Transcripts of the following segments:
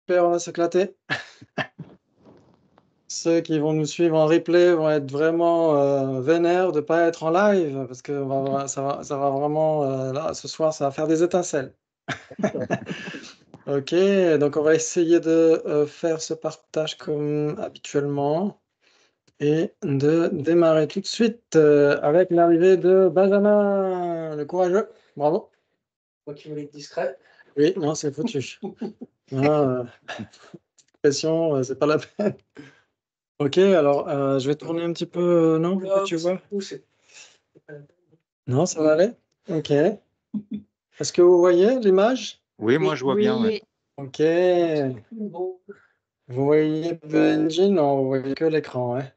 Super, on va s'éclater. Ceux qui vont nous suivre en replay vont être vraiment vénères de ne pas être en live parce que ça va vraiment, là, ce soir, ça va faire des étincelles. Ok, donc on va essayer de faire ce partage comme habituellement et de démarrer tout de suite avec l'arrivée de Benjamin, le courageux. Bravo. Moi qui voulais être discret. Oui, non, c'est foutu. Non, pression, c'est pas la peine. Ok, alors je vais tourner un petit peu, non, pour que tu vois. Non, ça va aller? Ok. Est-ce que vous voyez l'image? Oui, moi je vois bien. Ouais. Ok. Vous voyez Benji? Non, vous voyez que l'écran, hein?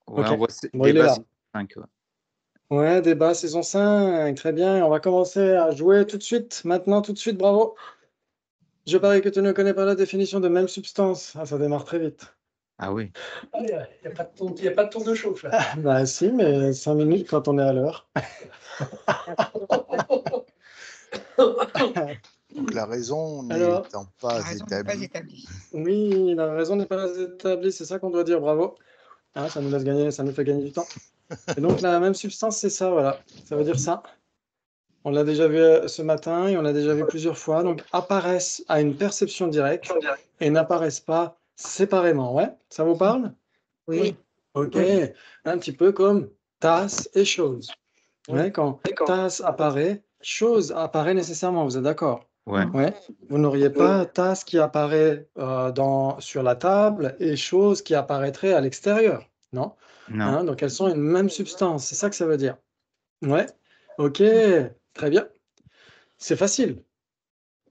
Ouais, Ok. on voit Bon, il est débat là. saison 5. Ouais. Ouais, débat saison 5, très bien. On va commencer à jouer tout de suite, maintenant, tout de suite, bravo. Je parie que tu ne connais pas la définition de même substance. Ah, ça démarre très vite. Ah oui. Il n'y a pas de tour de chauffe là. Bah si, mais 5 minutes quand on est à l'heure. Donc la raison Alors, n'étant pas établie. Oui, la raison n'est pas établie, c'est ça qu'on doit dire, bravo. Ah, ça nous laisse gagner, ça nous fait gagner du temps. Et donc la même substance, c'est ça, voilà. Ça veut dire ça. On l'a déjà vu ce matin et on l'a déjà vu plusieurs fois. Donc apparaissent à une perception directe et n'apparaissent pas séparément. Ouais, ça vous parle? Oui. Ok, un petit peu comme tasse et chose. Ouais, quand tasse apparaît, chose apparaît nécessairement, vous êtes d'accord? Ouais. Ouais. Vous n'auriez pas tasse qui apparaît sur la table et chose qui apparaîtrait à l'extérieur, non? Non. Hein, donc elles sont une même substance, c'est ça que ça veut dire. Ouais, ok, très bien. C'est facile.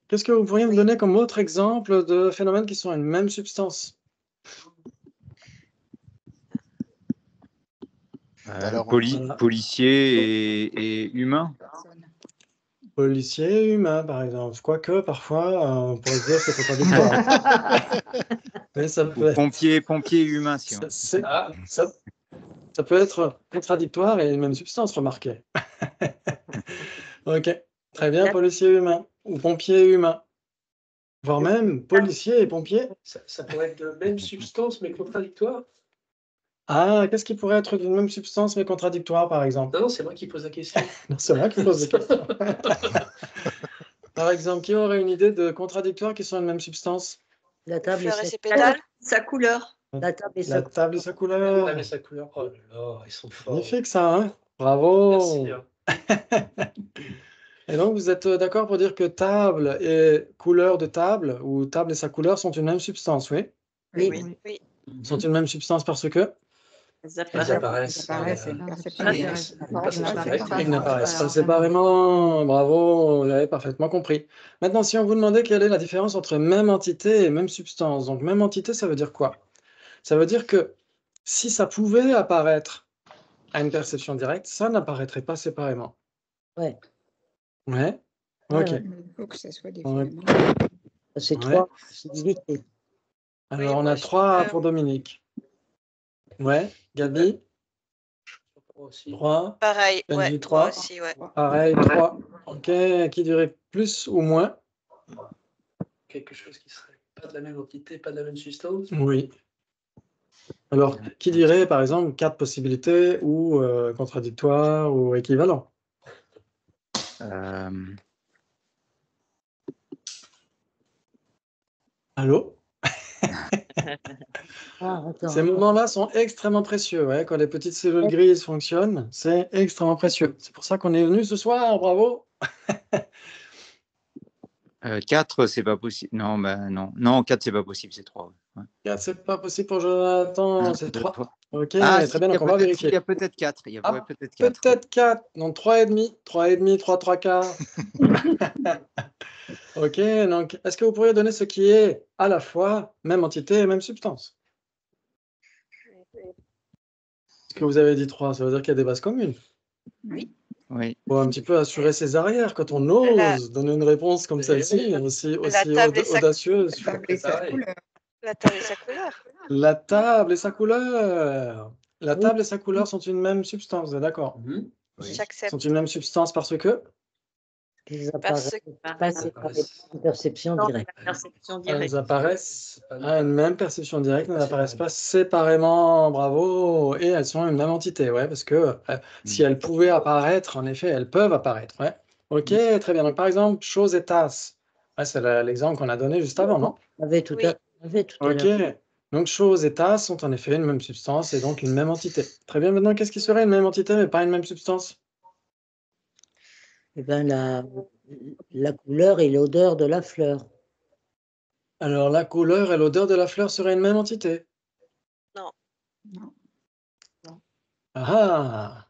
Qu'est-ce que vous pourriez me donner comme autre exemple de phénomènes qui sont une même substance? Alors, policier et humain. Policier et humain, par exemple. Quoique, parfois, on pourrait se dire que c'est contradictoire. Mais ça peut être... Pompier et humain, si on... Ça peut être contradictoire et une même substance, remarquez. Ok, très bien, policier et humain. Ou pompier et humain. Voire même policier et pompier. Ça pourrait être de même substance mais contradictoire. Ah, qu'est-ce qui pourrait être d'une même substance mais contradictoire, par exemple? Non, c'est moi qui pose la question. Non, c'est moi qui pose la question. Par exemple, qui aurait une idée de contradictoires qui sont une même substance? La table et ses pétales. Sa couleur. La table et La table et sa couleur. La table et sa couleur. Oh là là, ils sont forts. Magnifique ça, hein? Bravo. Merci. Et donc, vous êtes d'accord pour dire que table et couleur de table, ou table et sa couleur, sont une même substance, oui? Oui. Sont une même substance parce que? Elles apparaissent. Ils n'apparaissent pas séparément. Bravo, vous avez parfaitement compris. Maintenant, si on vous demandait quelle est la différence entre même entité et même substance. Donc, même entité, ça veut dire quoi? Ça veut dire que si ça pouvait apparaître à une perception directe, ça n'apparaîtrait pas séparément. Ouais. Ouais. Ok. Il faut que ça soit différent. C'est 3 possibilités. Alors, on a 3 pour Dominique. Ouais. Gabi? 3. Pareil, Benji, ouais. 3. Aussi, ouais. Pareil, 3. Ok. Qui dirait plus ou moins? Quelque chose qui serait pas de la même entité, pas de la même substance. Oui. Alors, qui dirait, par exemple, 4 possibilités ou contradictoires ou équivalent? Allô? Ces moments-là sont extrêmement précieux. Ouais, quand les petites cellules grises fonctionnent, c'est extrêmement précieux. C'est pour ça qu'on est venu ce soir. Bravo. 4, c'est pas possible. Non, non. Non, 4, c'est pas possible, c'est 3. Ouais. 4, c'est pas possible pour Jonathan, c'est 3. Ok, très bien, donc on va vérifier. Il y a peut-être 4. Il y a peut-être 4. Peut-être 4. Donc 3,5. 3,5, 3 quarts. Ok, donc est-ce que vous pourriez donner ce qui est à la fois même entité et même substance? Est-ce que vous avez dit 3, ça veut dire qu'il y a des bases communes? Oui. Faut un petit peu assurer ses arrières quand on ose donner une réponse comme celle-ci, aussi audacieuse. La table et sa couleur. La table et sa couleur. La table et sa couleur. La table et sa couleur sont une même substance, vous êtes d'accord? J'accepte. Sont une même substance parce que? Qu'ils Parce apparaissent que pas séparés en perception directe. Elles apparaissent à une même perception directe, mais elles n'apparaissent pas séparément, bravo, et elles sont une même entité, ouais, parce que si elles pouvaient apparaître, en effet, elles peuvent apparaître, ouais. Ok, très bien. Donc, par exemple, chose et tasse. Ouais, c'est l'exemple qu'on a donné juste avant, non? On avait tout Oui. à Ok. l'heure. Donc, chose et tasse sont en effet une même substance et donc une même entité. Très bien. Maintenant, qu'est-ce qui serait une même entité, mais pas une même substance? Eh ben, la couleur et l'odeur de la fleur. Alors, la couleur et l'odeur de la fleur seraient une même entité. non. Ah!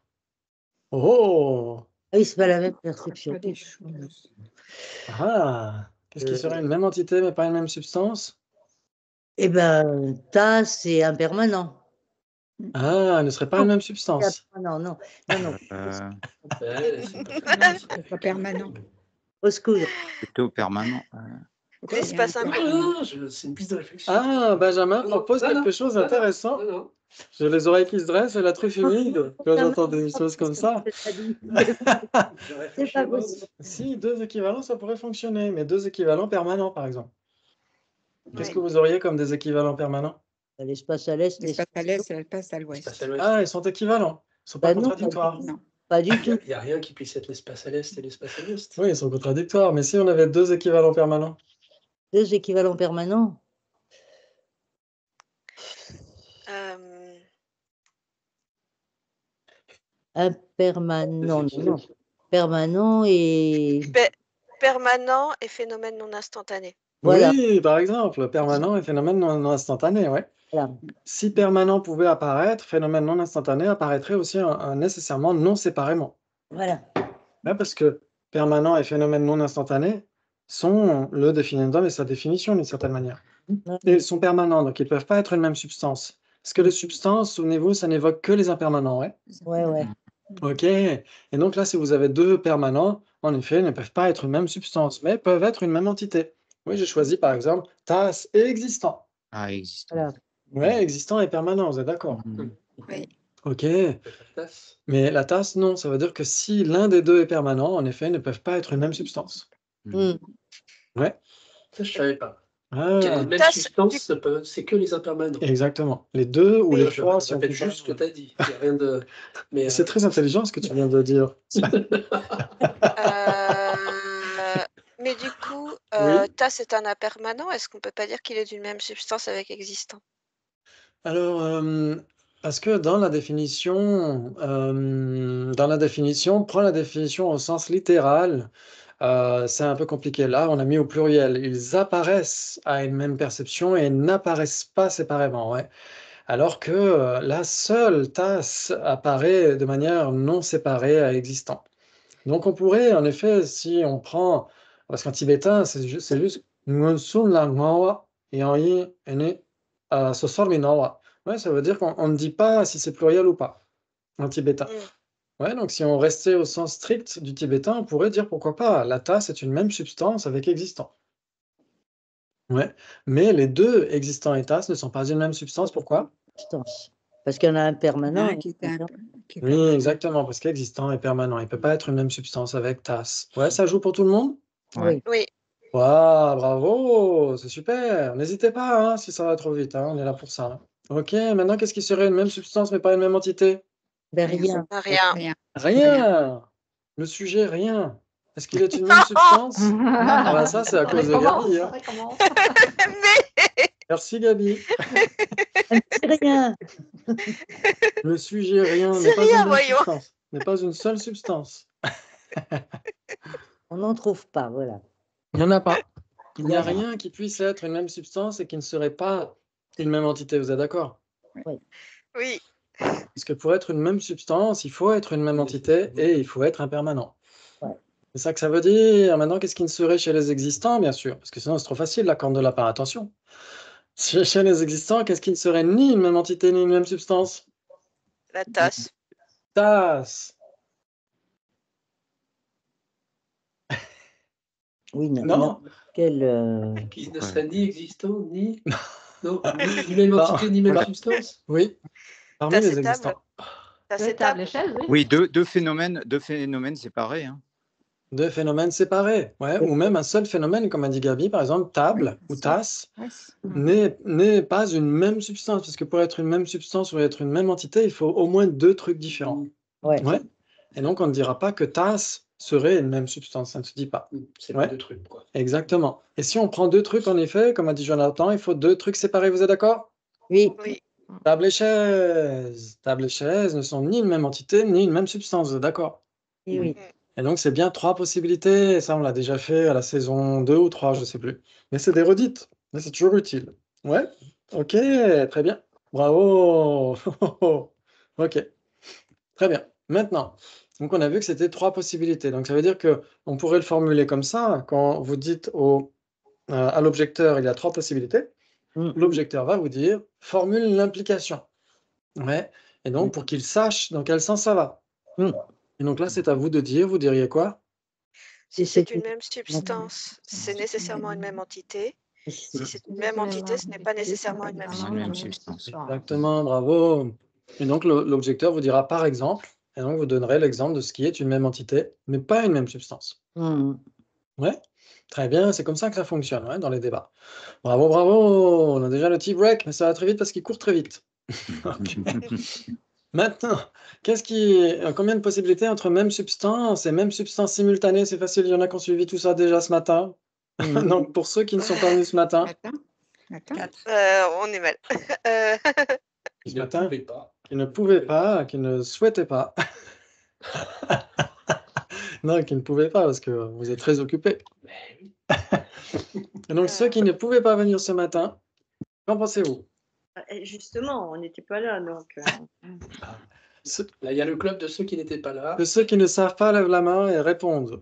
Oh! Ah oui, c'est pas la même perception. Pas des choses. Ah! Qu'est-ce qui serait une même entité, mais pas une même substance? Eh ben, tasse et impermanent. Ah, elle ne serait pas une même substance. Non, non. Ouais, c'est pas- Non, c'est pas permanent. Au secours. Plutôt permanent. Faut qu'il y ait L'espace un impermanent. permanent. C'est une piste de réflexion. Ah, Benjamin Non, non, propose non, quelque non, chose non, non, d'intéressant. non, non. J'ai les oreilles qui se dressent et la truffe humide quand j'entends des choses comme ça. Je réfléchis pas à mode. possible. Si, deux équivalents, ça pourrait fonctionner, mais deux équivalents permanents, par exemple. Qu'est-ce Oui. que vous auriez comme des équivalents permanents? L'espace à l'est, L'espace à l'est, elle passe à l'ouest. L'espace à l'ouest. Ah, ils sont équivalents. Ils ne sont pas Bah non, contradictoires. Non. pas du tout. Il n'y a rien qui puisse être l'espace à l'est et l'espace à l'ouest. Oui, ils sont contradictoires, mais si on avait deux équivalents permanents. Deux équivalents permanents. Euh, Impermanent, non. Permanent et. Permanent et phénomène non instantané. Voilà. Oui, par exemple, permanent et phénomène non instantané, ouais. Voilà. Si permanent pouvait apparaître, phénomène non instantané apparaîtrait aussi nécessairement non séparément. Voilà. Ouais, parce que permanent et phénomène non instantané sont le définitum et sa définition d'une certaine manière. Et ils sont permanents, donc ils ne peuvent pas être une même substance. Parce que les substances, souvenez-vous, ça n'évoque que les impermanents, ouais. Ouais. Ok. Et donc là, si vous avez deux permanents, en effet, ils ne peuvent pas être une même substance, mais peuvent être une même entité. Oui, j'ai choisi par exemple tasse et existant. Ah, existant. Voilà. Ouais, existant et permanent, vous êtes d'accord? Oui. Ok. Tasse. Mais la tasse, non. Ça veut dire que si l'un des deux est permanent, en effet, ils ne peuvent pas être une même substance. Hmm. Ouais. Ça, je ne savais pas. Ah, Les mêmes Tasse, substances, c'est que les impermanents. exactement. Les deux ou les trois, si on peut répète juste ce que tu as dit. Il n'y a rien de. Mais, C'est très intelligent ce que tu viens de dire. mais du coup, Oui. tasse est un impermanent. Est-ce qu'on peut pas dire qu'il est d'une même substance avec existant? Alors, parce que dans la définition, prends la définition au sens littéral, c'est un peu compliqué. Là, on a mis au pluriel. Ils apparaissent à une même perception et n'apparaissent pas séparément, ouais. Alors que la seule tasse apparaît de manière non séparée à existant. Donc on pourrait, en effet, si on prend, parce qu'en tibétain, c'est juste Ngunsun la Ngawa et en yi ene Sosor Minawa. Ouais, ça veut dire qu'on ne dit pas si c'est pluriel ou pas en tibétain. Ouais, donc si on restait au sens strict du tibétain, on pourrait dire pourquoi pas, la tasse est une même substance avec existant. Ouais, mais les deux, existant et tasse, ne sont pas une même substance. Pourquoi? Substance. Parce qu'il y en a un permanent. Un qui est un- qui est Oui, permanent. exactement, parce qu'existant est permanent. Il ne peut pas être une même substance avec tasse. Ouais, ça joue pour tout le monde? Ouais. Oui. Waouh, bravo, c'est super. N'hésitez pas hein, si ça va trop vite, hein, on est là pour ça. Hein. Ok, maintenant, qu'est-ce qui serait une même substance mais pas une même entité? Ben, rien. Rien. Rien. Rien. Le sujet, rien. Est-ce qu'il est une même substance? Ah bah ça, c'est à cause de Gabi. Hein. Merci Gabi. C'est rien. Le sujet, rien, C'est n'est pas rien, une même voyons. substance. N'est pas une seule substance. On n'en trouve pas, voilà. Il n'y en a pas. Il n'y a rien qui puisse être une même substance et qui ne serait pas une même entité. Vous êtes d'accord? Oui. Parce que pour être une même substance, il faut être une même entité et il faut être impermanent. Ouais. C'est ça que ça veut dire. Maintenant, qu'est-ce qui ne serait chez les existants, bien sûr? Parce que sinon, c'est trop facile, la corne de lapin. Attention. Chez les existants, qu'est-ce qui ne serait ni une même entité ni une même substance? La tasse. Tasse. Oui, Non. Quel, Qui ne serait ni existant, ni. Non, ni même entité, ni même Bah. substance. Oui. Parmi Tasse les et table. existants. Tasse et table. Oui, deux phénomènes séparés. Hein. Deux phénomènes séparés, ouais, ou même un seul phénomène, comme a dit Gabi, par exemple, table ou tasse n'est pas une même substance, parce que pour être une même substance ou être une même entité, il faut au moins deux trucs différents. Ouais. Ouais. Et donc, on ne dira pas que tasse serait une même substance, ça ne se dit pas. C'est Ouais. pas deux trucs, quoi. Exactement. Et si on prend deux trucs, en effet, comme a dit Jonathan, il faut deux trucs séparés, vous êtes d'accord? Oui. Oui. Table et chaise. Table et chaise ne sont ni une même entité, ni une même substance, vous êtes d'accord? Oui, oui. Et donc, c'est bien trois possibilités. Et ça, on l'a déjà fait à la saison 2 ou 3, je ne sais plus. Mais c'est des redites. Mais c'est toujours utile. Ouais. OK. Très bien. Bravo. OK. Très bien. Maintenant, donc on a vu que c'était trois possibilités. Donc, ça veut dire qu'on pourrait le formuler comme ça. Quand vous dites à l'objecteur, il y a trois possibilités, l'objecteur va vous dire, formule l'implication. Ouais. Et donc, pour qu'il sache dans quel sens ça va. Et donc là, c'est à vous de dire, vous diriez quoi? Si c'est une même substance, c'est nécessairement une même entité. Si c'est une même entité, ce n'est pas nécessairement une même substance. Exactement, bravo. Et donc, l'objecteur vous dira par exemple, et donc vous donnerez l'exemple de ce qui est une même entité, mais pas une même substance. Ouais, très bien, c'est comme ça que ça fonctionne, ouais, dans les débats. Bravo, bravo, on a déjà le tea break, mais ça va très vite parce qu'il court très vite. Ok. Maintenant, combien de possibilités entre même substance et même substance simultanée? C'est facile, il y en a qui ont suivi tout ça déjà ce matin. Donc, pour ceux qui ne sont pas venus ce matin, On est mal. ce matin, qui ne pouvaient pas, qui ne souhaitaient pas. Non, qui ne pouvaient pas parce que vous êtes très occupés. Et donc, ceux qui ne pouvaient pas venir ce matin, qu'en pensez-vous? Justement, on n'était pas là, donc. Là, il y a le club de ceux qui n'étaient pas là. Que ceux qui ne savent pas lèvent la main et répondent.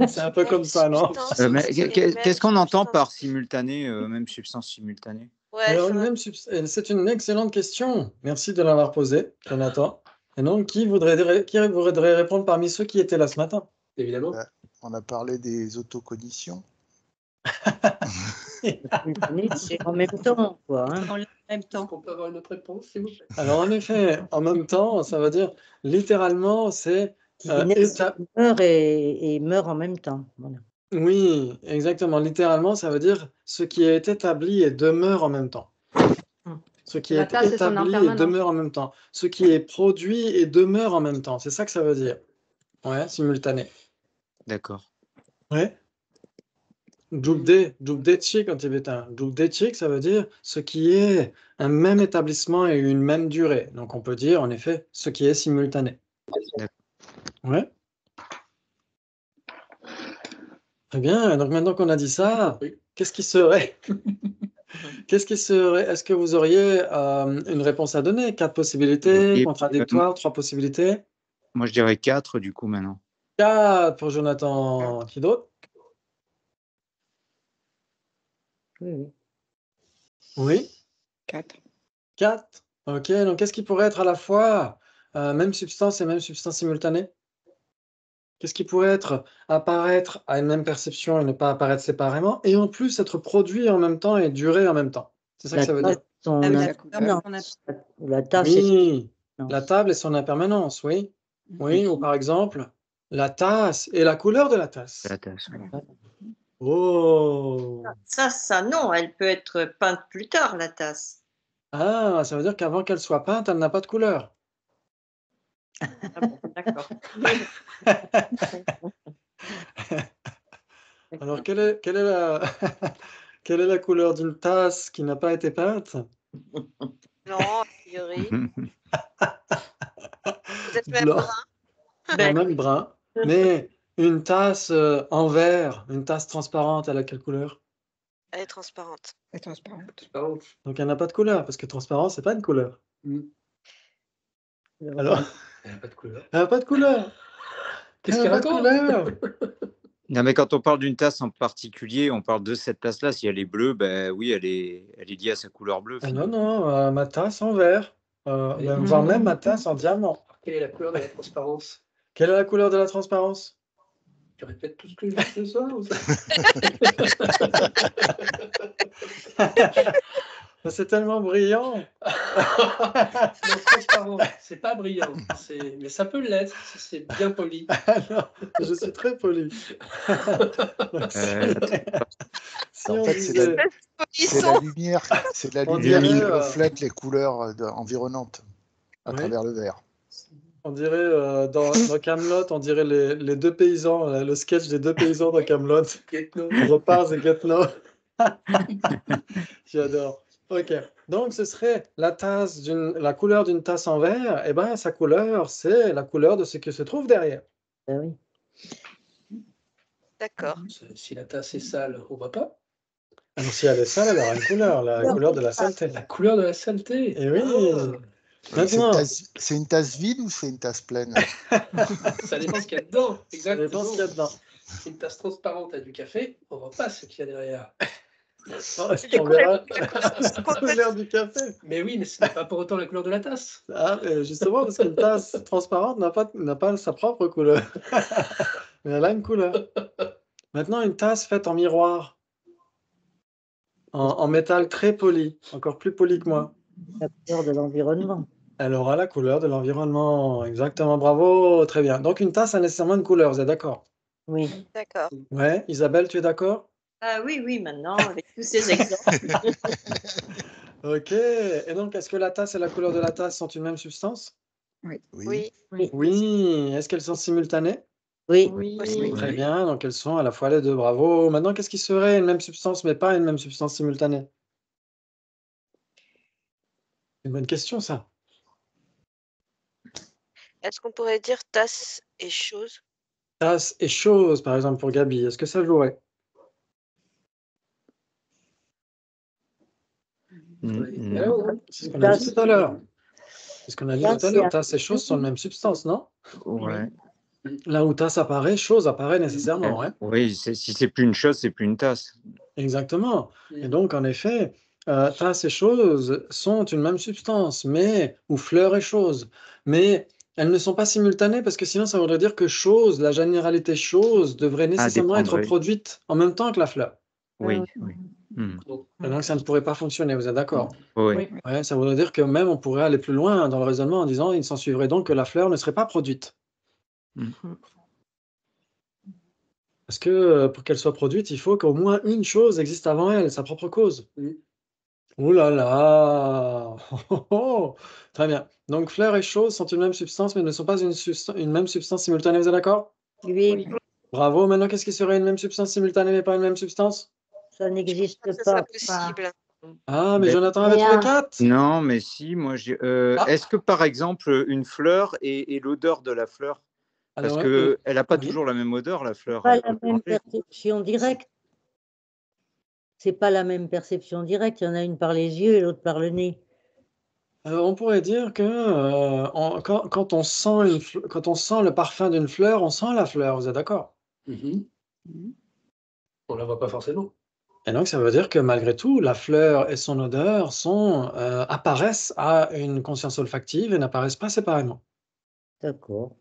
C'est un peu comme ça, non? Qu'est-ce qu'on entend par simultané, même substance simultanée? Alors, c'est une excellente question. Merci de l'avoir posée, Jonathan. Et donc, qui voudrait répondre parmi ceux qui étaient là ce matin? Évidemment. On a parlé des autocognitions. C'est en même temps, quoi. Hein. En même temps. On peut avoir une autre réponse, s'il vous plaît? Alors, en effet, en même temps, ça veut dire, littéralement, c'est... meurt et meurt en même temps. Voilà. Oui, exactement. Littéralement, ça veut dire ce qui est établi et demeure en même temps. Ce qui est établi et demeure en même temps. Ce qui est produit et demeure en même temps. C'est ça que ça veut dire. Ouais, simultané. D'accord. Ouais. Jubdetchik en tibétain. Jubdetchik, ça veut dire ce qui est un même établissement et une même durée. Donc on peut dire en effet ce qui est simultané. Ouais. Très bien. Donc maintenant qu'on a dit ça, qu'est-ce qui serait Est-ce que vous auriez une réponse à donner? 4 possibilités, contradictoires, 3 possibilités? Moi, je dirais 4 du coup maintenant. 4 pour Jonathan. Qui d'autre? Oui. 4. 4. Ok, donc qu'est-ce qui pourrait être à la fois même substance et même substance simultanée? Qu'est-ce qui pourrait apparaître à une même perception et ne pas apparaître séparément, et en plus être produit en même temps et durer en même temps? C'est ça que ça veut dire. La tasse, oui, la table et son impermanence, oui. Oui, ou par exemple, la tasse et la couleur de la tasse. La tasse, oui. Oh! Ça, non, elle peut être peinte plus tard, la tasse. Ah, ça veut dire qu'avant qu'elle soit peinte, elle n'a pas de couleur. Ah bon, d'accord. Alors, quelle est la couleur d'une tasse qui n'a pas été peinte? Non, a priori. Peut-être même Blanc. brun. Même brun. Mais une tasse en verre, une tasse transparente, elle a quelle couleur? Elle est transparente. Elle est transparente. Donc, elle n'a pas de couleur, parce que transparent, c'est pas une couleur. Alors, Elle n'a pas de couleur. elle n'a pas de couleur. Qu'est-ce qu'il raconte? Non, mais quand on parle d'une tasse en particulier, on parle de cette tasse-là. Si elle est bleue, ben oui, elle est liée à sa couleur bleue. Ah non, ma tasse en verre. Voire même ma tasse en diamant. Quelle est la couleur de la transparence? Quelle est la couleur de la transparence? Tu répètes tout ce que je dis ce soir ou ça? C'est tellement brillant. Non, transparent, c'est pas brillant, mais ça peut l'être si c'est bien poli. Alors, je suis très poli. Donc, si En on fait, disait, c'est la lumière, On qui dirait, reflète les couleurs environnantes à Oui. travers le verre. on dirait dans Kaamelott, on dirait les deux paysans, le sketch des deux paysans dans Kaamelott. Get-no. Repars et Getno. J'adore. Ok. Donc, ce serait la couleur d'une tasse en verre. Et ben, sa couleur, c'est la couleur de ce qui se trouve derrière. Ben oui. D'accord. Si la tasse est sale, on voit pas. Alors, si elle est sale, elle aura une couleur, la couleur de la saleté. La couleur de la saleté. Et oui. Ah, Maintenant, C'est une tasse vide ou c'est une tasse pleine? ça dépend ce qu'il y a dedans. ça Exactement. dépend ce qu'il y a dedans. C'est une tasse transparente à du café, on voit pas ce qu'il y a derrière. On verra la couleur du café. Mais oui, mais ce n'est pas pour autant la couleur de la tasse. Ah, justement, parce qu'une tasse transparente n'a pas sa propre couleur. Mais elle a une couleur. Maintenant, une tasse faite en miroir, en métal très poli, encore plus poli que moi. La couleur de l'environnement. Elle aura la couleur de l'environnement. Exactement, bravo, très bien. Donc, une tasse a nécessairement une couleur, vous êtes d'accord? Oui. D'accord. Ouais, Isabelle, tu es d'accord? Ah oui, maintenant, avec tous ces exemples. Ok. Et donc, est-ce que la tasse et la couleur de la tasse sont une même substance? Oui. Oui. Oui. Est-ce qu'elles sont simultanées? Oui. Aussi. Très bien, donc elles sont à la fois les deux, bravo. Maintenant, qu'est-ce qui serait une même substance, mais pas une même substance simultanée? C'est une bonne question, ça. Est-ce qu'on pourrait dire tasse et chose? Tasse et chose, par exemple, pour Gabi, est-ce que ça jouerait? C'est ce qu'on a dit tout à l'heure. C'est ce qu'on a dit tout à l'heure. Tasse et chose sont la même substance, non? Ouais. Là où tasse apparaît, chose apparaît nécessairement. Ouais. Oui, si c'est plus une chose, c'est plus une tasse. Exactement. Et donc, en effet, tasse et chose sont une même substance, ou fleur et chose. Mais elles ne sont pas simultanées parce que sinon, ça voudrait dire que chose, la généralité chose, devrait nécessairement être dépendrait. produite en même temps que la fleur. Oui, oui. Et donc, ça ne pourrait pas fonctionner, vous êtes d'accord? Oui. Ouais, ça voudrait dire que même on pourrait aller plus loin dans le raisonnement en disant il s'en suivrait donc que la fleur ne serait pas produite. Parce que pour qu'elle soit produite, il faut qu'au moins une chose existe avant elle, sa propre cause. Ouh là là Très bien. Donc fleur et chose sont une même substance, mais ne sont pas une même substance simultanée, vous êtes d'accord? Oui. Bravo. Maintenant, qu'est-ce qui serait une même substance simultanée, mais pas une même substance? Ça n'existe Ce pas. serait possible. Ah, mais Jonathan avait trouvé 4. Non, mais si, moi, est-ce que par exemple, une fleur et l'odeur de la fleur, parce Alors, qu'elle n'a pas oui. toujours la même odeur, la fleur. Pas elle la peut même changer. perception directe. C'est pas la même perception directe. Il y en a une par les yeux et l'autre par le nez. On pourrait dire que quand on sent le parfum d'une fleur, on sent la fleur, vous êtes d'accord? On la voit pas forcément. Et donc, ça veut dire que malgré tout, la fleur et son odeur apparaissent à une conscience olfactive et n'apparaissent pas séparément. D'accord.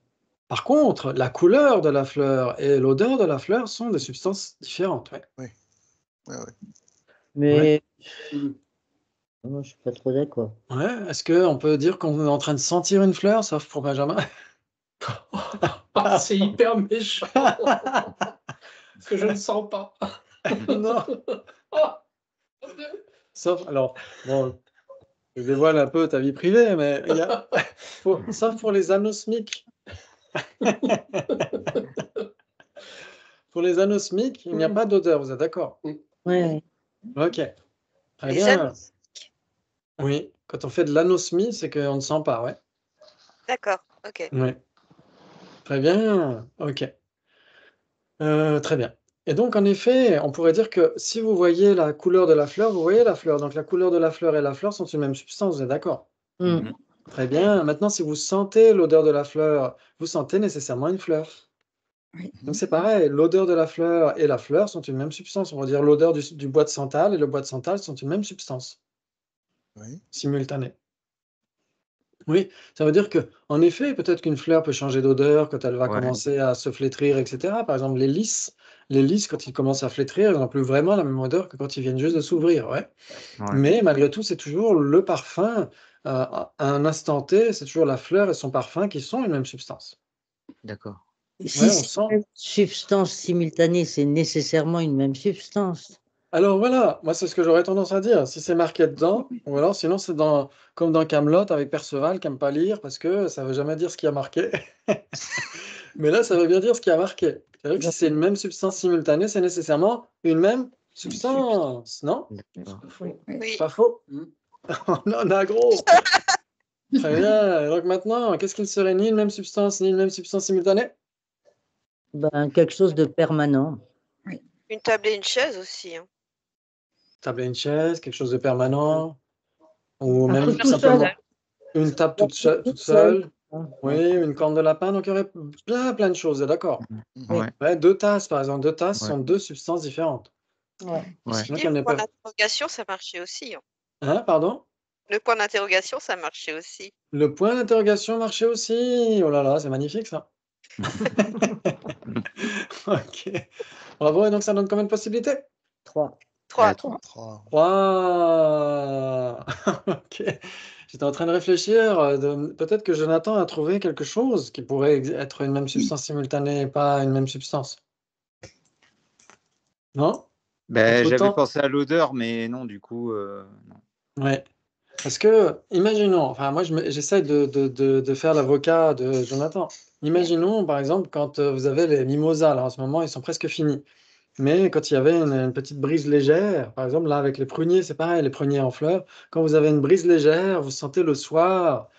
Par contre, la couleur de la fleur et l'odeur de la fleur sont des substances différentes. Ouais. Mais moi, je suis pas trop d'accord. Ouais. Est-ce qu'on peut dire qu'on est en train de sentir une fleur, sauf pour Benjamin? Ah, c'est hyper méchant. Parce que je ne sens pas. Non. Sauf, alors, bon, je dévoile un peu ta vie privée, mais sauf pour les anosmiques. Pour les anosmiques, il n'y a pas d'odeur, vous êtes d'accord? Oui. Ok. Très Les bien. Oui, quand on fait de l'anosmie, c'est qu'on ne sent pas, ouais. D'accord, ok. Oui. Très bien, ok. Très bien. Et donc, en effet, on pourrait dire que si vous voyez la couleur de la fleur, vous voyez la fleur. Donc, la couleur de la fleur et la fleur sont une même substance, vous êtes d'accord? Très bien. Maintenant, si vous sentez l'odeur de la fleur, vous sentez nécessairement une fleur. Donc, c'est pareil. L'odeur de la fleur et la fleur sont une même substance. On va dire l'odeur du bois de santal et le bois de santal sont une même substance. Simultanée. Oui, ça veut dire que, en effet, peut-être qu'une fleur peut changer d'odeur quand elle va commencer à se flétrir, etc. Par exemple, les lys, les lys, quand ils commencent à flétrir, ils n'ont plus vraiment la même odeur que quand ils viennent juste de s'ouvrir. Ouais. Ouais. Mais malgré tout, c'est toujours le parfum, à un instant T, c'est toujours la fleur et son parfum qui sont une même substance. D'accord. Si Ouais, on c'est sent. une même substance simultanée, c'est nécessairement une même substance. Alors voilà, moi c'est ce que j'aurais tendance à dire. Si c'est marqué dedans, ou alors sinon c'est comme dans Camelot avec Perceval qui n'aime pas lire parce que ça veut jamais dire ce qui a marqué. Mais là, ça veut bien dire ce qui a marqué. C'est-à-dire que si c'est une même substance simultanée, c'est nécessairement une même substance, non? D'accord. Oui. Oui. Pas faux. On en a gros. Très bien. Donc maintenant, qu'est-ce qu'il serait ni une même substance, ni une même substance simultanée? Ben, quelque chose de permanent. Une table et une chaise aussi. Hein. Table et une chaise, quelque chose de permanent, ou Un même truc tout simplement seul. une table toute Toute seule. seule. Oui, une corne de lapin. Donc il y aurait plein de choses, d'accord. Ouais. Ouais, 2 tasses, par exemple. 2 tasses Ouais. sont 2 substances différentes. Ouais. Ouais. Si Donc, dit, il y en le a point pas. d'interrogation, ça marchait aussi. Hein. Hein, pardon? Le point d'interrogation, ça marchait aussi. Le point d'interrogation marchait aussi. Oh là là, c'est magnifique ça. Ok. Bravo. Et donc ça donne combien de possibilités? 3. 3. 3. 3. Ok. J'étais en train de réfléchir. Peut-être que Jonathan a trouvé quelque chose qui pourrait être une même substance simultanée et pas une même substance. Non? Ben, j'avais Entre-temps. pensé à l'odeur, mais non, du coup, non. Ouais. Parce que, imaginons, enfin moi j'essaie de faire l'avocat de Jonathan. Imaginons par exemple quand vous avez les mimosas, là en ce moment ils sont presque finis. Mais quand il y avait une petite brise légère, par exemple là avec les pruniers, c'est pareil, les pruniers en fleurs, quand vous avez une brise légère, vous sentez le soir,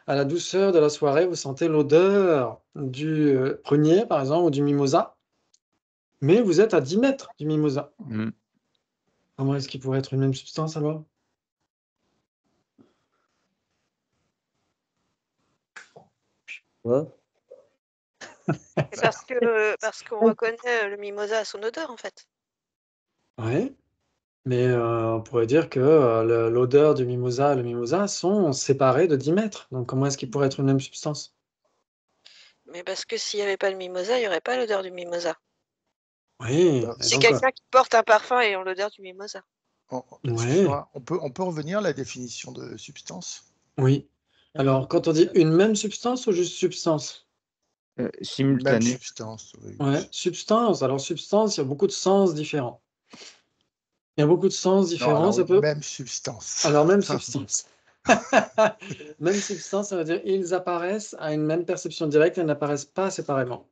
à la douceur de la soirée, vous sentez l'odeur du prunier par exemple ou du mimosa, mais vous êtes à 10 mètres du mimosa. Mm. Comment est-ce qu'il pourrait être une même substance alors? Ouais. Parce qu'on reconnaît le mimosa à son odeur, en fait. Oui. Mais on pourrait dire que l'odeur du mimosa et le mimosa sont séparés de 10 mètres. Donc comment est-ce qu'ils pourraient être une même substance? Mais parce que s'il n'y avait pas le mimosa, il n'y aurait pas l'odeur du mimosa. Oui. Bah, Et C'est donc, quelqu'un qui porte un parfum et ont l'odeur du mimosa. Excuse-moi, on peut revenir à la définition de substance? oui. Alors, quand on dit une même substance ou juste substance? Même Simultané. substance, oui. Ouais, substance. Alors, substance, il y a beaucoup de sens différents. Il y a beaucoup de sens Non, différents, alors, ça peut. même substance. Alors, même substance. Même substance, ça veut dire ils apparaissent à une même perception directe et n'apparaissent pas séparément.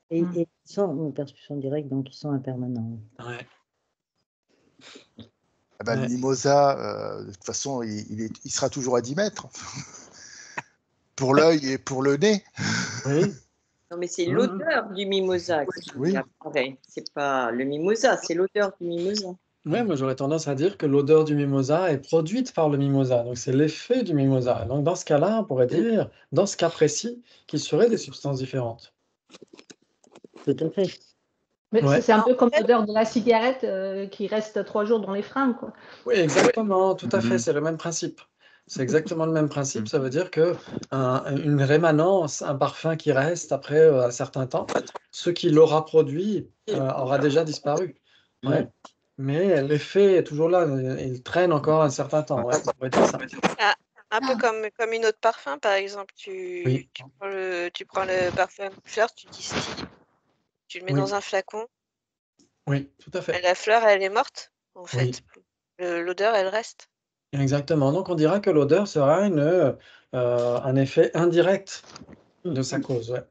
Et ils sont une perception directe, donc ils sont impermanents. Ouais. Ah bah, Ouais. Le mimosa, de toute façon, il sera toujours à 10 mètres. Pour l'œil et pour le nez. Oui. Non, mais c'est l'odeur du mimosa qui apparaît. C'est pas le mimosa, c'est l'odeur du mimosa. Ouais, moi j'aurais tendance à dire que l'odeur du mimosa est produite par le mimosa, donc c'est l'effet du mimosa. Donc dans ce cas-là, on pourrait dire, dans ce cas précis, qu'il serait des substances différentes. Tout à fait. Mais Ouais. c'est un peu comme l'odeur de la cigarette qui reste 3 jours dans les fringues, quoi. Oui, exactement, tout à fait, c'est le même principe. C'est exactement le même principe, ça veut dire que une rémanence, un parfum qui reste après un certain temps, ce qui l'aura produit aura déjà disparu. Ouais. Mais l'effet est toujours là, il traîne encore un certain temps. Ouais, on pourrait dire ça. Un peu comme une autre parfum, par exemple. Oui. Tu prends le parfum fleur, tu distilles, tu le mets Oui. dans un flacon. Oui, tout à fait. Et la fleur, elle est morte, en fait. Oui. L'odeur, elle reste. Exactement. Donc on dira que l'odeur sera un effet indirect de sa cause. Ouais.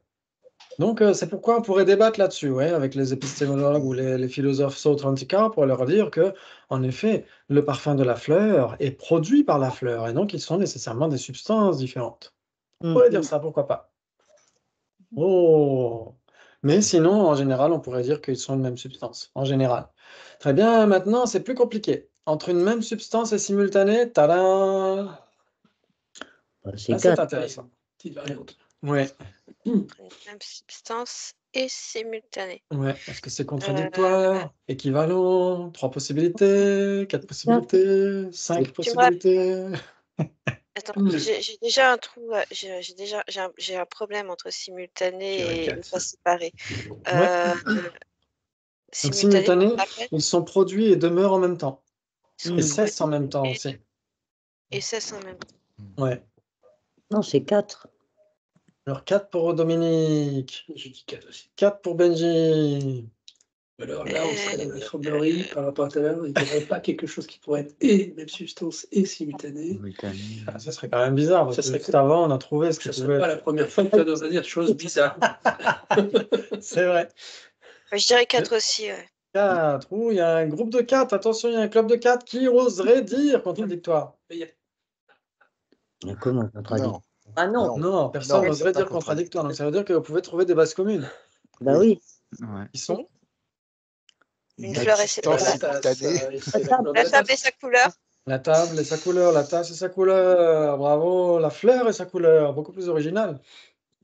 Donc c'est pourquoi on pourrait débattre là-dessus, ouais, avec les épistémologues ou les philosophes Sautrantika pour leur dire que, en effet, le parfum de la fleur est produit par la fleur et donc ils sont nécessairement des substances différentes. On pourrait dire ça, pourquoi pas. Oh! Mais sinon, en général, on pourrait dire qu'ils sont de même substance, en général. Très bien, maintenant, c'est plus compliqué. Entre une même substance et simultanée, tada! C'est intéressant. Ouais. Une même substance et simultanée. Ouais. Est-ce que c'est contradictoire, équivalent, 3 possibilités, 4 possibilités, 5 possibilités? Attends, j'ai déjà un trou, j'ai un problème entre simultané et pas séparé. Donc simultanément. simultanés, Après, ils sont produits et demeurent en même temps. ils sont Et cessent en même temps produits aussi. et cessent en même temps. Ouais. Non, c'est 4. Alors 4 pour Dominique. Je dis 4 aussi. 4 pour Benji. Alors là, on serait dans la fourberie par rapport à tout à l'heure. Il n'y aurait pas quelque chose qui pourrait être et même substance et simultané. Simultané. Ah, ça serait quand même bizarre, parce Ça que serait juste cool. avant, on a trouvé ce que Ça tu serait veux. pas la première fois que tu vas dire choses bizarres. C'est vrai. Je dirais 4 aussi. Ouais. 4. Ouh, il y a un groupe de 4. Attention, il y a un club de 4 qui oserait dire contradictoire. Mais il y a- Mais comment contradictoire? Non. Ah non. Non, personne Non, n'oserait c'est pas dire contradictoire. Donc ça veut dire que vous pouvez trouver des bases communes. Bah oui. Ouais. Qui sont Une fleur et ses Existence fleurs. simultanée. La table et sa couleur. la table et sa couleur, la tasse et sa couleur. Bravo. La fleur et sa couleur. Beaucoup plus original.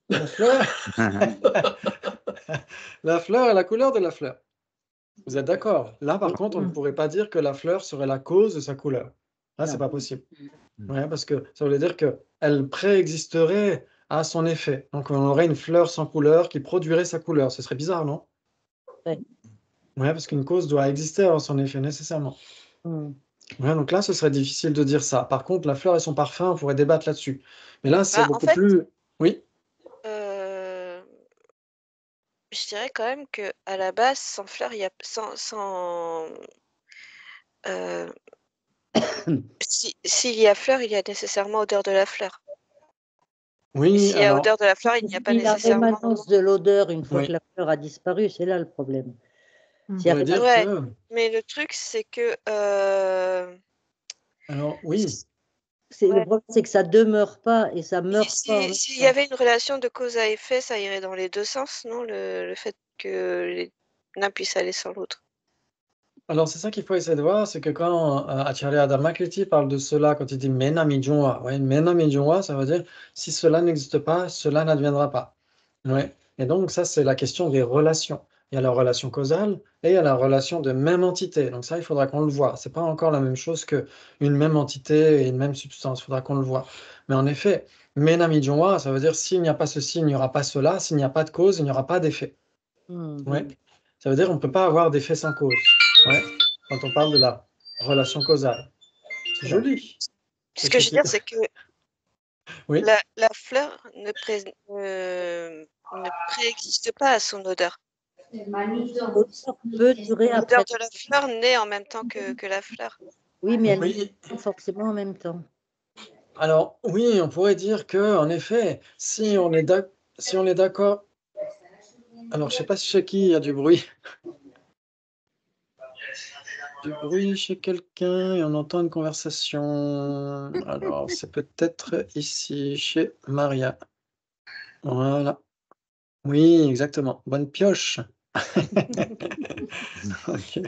La fleur, la fleur et la couleur de la fleur. Vous êtes d'accord? Là, par contre, on ne pourrait pas dire que la fleur serait la cause de sa couleur. Là, c'est Non. pas possible. Ouais, parce que ça voulait dire qu'elle préexisterait à son effet. Donc, on aurait une fleur sans couleur qui produirait sa couleur. Ce serait bizarre, non? Ouais. Ouais, parce qu'une cause doit exister avant son effet, nécessairement. Hmm. Ouais, donc là, ce serait difficile de dire ça. Par contre, la fleur et son parfum, on pourrait débattre là-dessus. Mais là, c'est Bah, en beaucoup fait, plus... Oui? Je dirais quand même que à la base, sans fleur, il y a s'il y a fleur, il y a nécessairement odeur de la fleur. Et Oui, s'il y a alors... odeur de la fleur, il n'y a pas La nécessairement. rémanence de l'odeur une fois Oui. que la fleur a disparu, c'est là le problème. On S'il y a pourrait dire Ouais. que... Mais le truc, c'est que Alors, oui. Le ouais. problème, c'est que ça demeure pas et ça meurt pas. en même S'il y temps. avait une relation de cause à effet, ça irait dans les deux sens, non? Le fait que l'un puisse aller sans l'autre. Alors, c'est ça qu'il faut essayer de voir, c'est que quand Acharya Dharmakirti parle de cela, quand il dit Mena Mijunwa, ouais, Mena Mijunwa, ça veut dire si cela n'existe pas, cela n'adviendra pas. Ouais. Et donc, ça, c'est la question des relations. Il y a la relation causale et il y a la relation de même entité. Donc, ça, il faudra qu'on le voit. C'est pas encore la même chose qu'une même entité et une même substance. Il faudra qu'on le voit. Mais en effet, Mena Mijunwa, ça veut dire s'il n'y a pas ceci, il n'y aura pas cela. S'il n'y a pas de cause, il n'y aura pas d'effet. Ouais. Ça veut dire qu'on ne peut pas avoir d'effet sans cause. Ouais. Quand on parle de la relation causale. C'est joli. Ce que je veux dire, c'est que Oui. la fleur ne préexiste pas à son odeur. L'odeur peut durer après. L'odeur de la fleur naît en même temps que la fleur. Oui, mais elle Oui. n'est pas forcément en même temps. Alors, oui, on pourrait dire que, en effet, si on est d'accord. Alors, je ne sais pas si chez qui il y a du bruit. Du bruit chez quelqu'un et on entend une conversation. Alors, c'est peut-être ici, chez Maria. Voilà. Oui, exactement. Bonne pioche. Ok.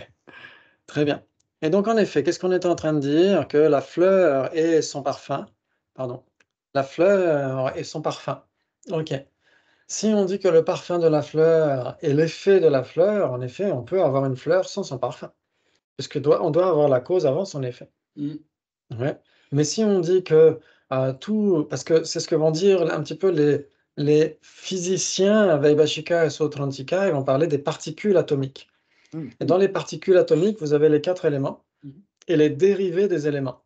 Très bien. Et donc, en effet, qu'est-ce qu'on était en train de dire? Que la fleur et son parfum. Pardon. La fleur et son parfum. Ok. Si on dit que le parfum de la fleur est l'effet de la fleur, en effet, on peut avoir une fleur sans son parfum. Parce que on doit avoir la cause avant son effet. Ouais. Mais si on dit que tout, parce que c'est ce que vont dire un petit peu les physiciens, Vaibhashika et Sautrantika, ils vont parler des particules atomiques. Et dans les particules atomiques, vous avez les 4 éléments et les dérivés des éléments.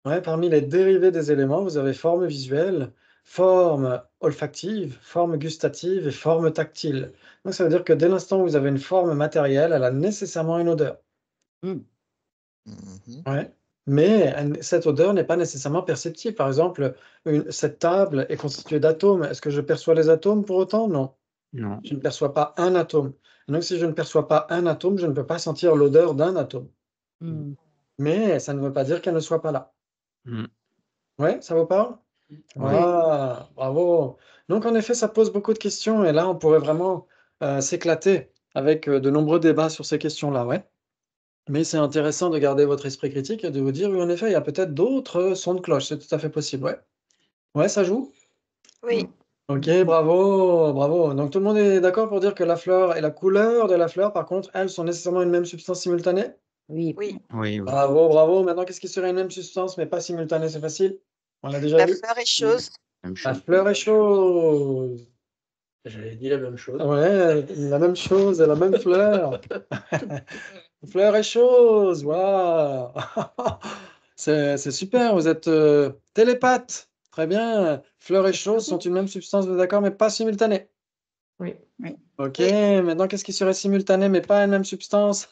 Ouais, parmi les dérivés des éléments, vous avez forme visuelle, forme olfactive, forme gustative et forme tactile. Donc ça veut dire que dès l'instant où vous avez une forme matérielle, elle a nécessairement une odeur. Ouais. Mais cette odeur n'est pas nécessairement perceptible. Par exemple, cette table est constituée d'atomes. Est-ce que je perçois les atomes pour autant? Non. Non. Je ne perçois pas un atome. Donc, si je ne perçois pas un atome, je ne peux pas sentir l'odeur d'un atome. Mais ça ne veut pas dire qu'elle ne soit pas là. Ouais, ça vous parle? Ah, bravo. Donc, en effet, ça pose beaucoup de questions. Et là, on pourrait vraiment s'éclater avec de nombreux débats sur ces questions-là. Ouais. Mais c'est intéressant de garder votre esprit critique et de vous dire, oui, en effet, il y a peut-être d'autres sons de cloche. C'est tout à fait possible. Ouais. Ouais, ça joue? Oui. Ok, bravo, bravo. Donc tout le monde est d'accord pour dire que la fleur et la couleur de la fleur, par contre, elles sont nécessairement une même substance simultanée? Oui. Oui. Oui, oui. Bravo, bravo. Maintenant, qu'est-ce qui serait une même substance mais pas simultanée? C'est facile. On l'a déjà La vu. fleur est chose. Même La chose. fleur est chose. J'avais dit la même chose. Ouais, la même chose et la même fleur. Fleur et chose, waouh! C'est super, vous êtes télépathe. Très bien. Fleur et chose sont une même substance, vous êtes d'accord, mais pas simultanées. Oui. Ok, maintenant qu'est-ce qui serait simultané mais pas une même substance?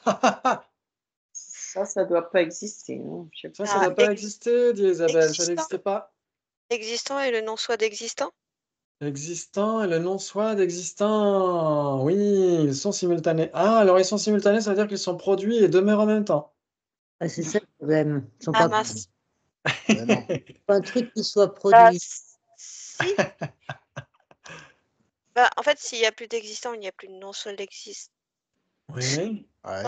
Ça doit pas exister. Non, je sais Ça doit pas exister, dit Isabelle, ça n'existe pas. Existant et le non-soi d'existant? Existant et le non-soi d'existant. Oui, ils sont simultanés. Ah, alors ils sont simultanés, ça veut dire qu'ils sont produits et demeurent en même temps. Ah, c'est ça le problème. Ils sont Ah pas mince. Mais non. pas un truc qui soit Bah, produit. si. Bah, en fait, s'il n'y a plus d'existant, il n'y a plus de non-soi d'existant. Oui. Ouais.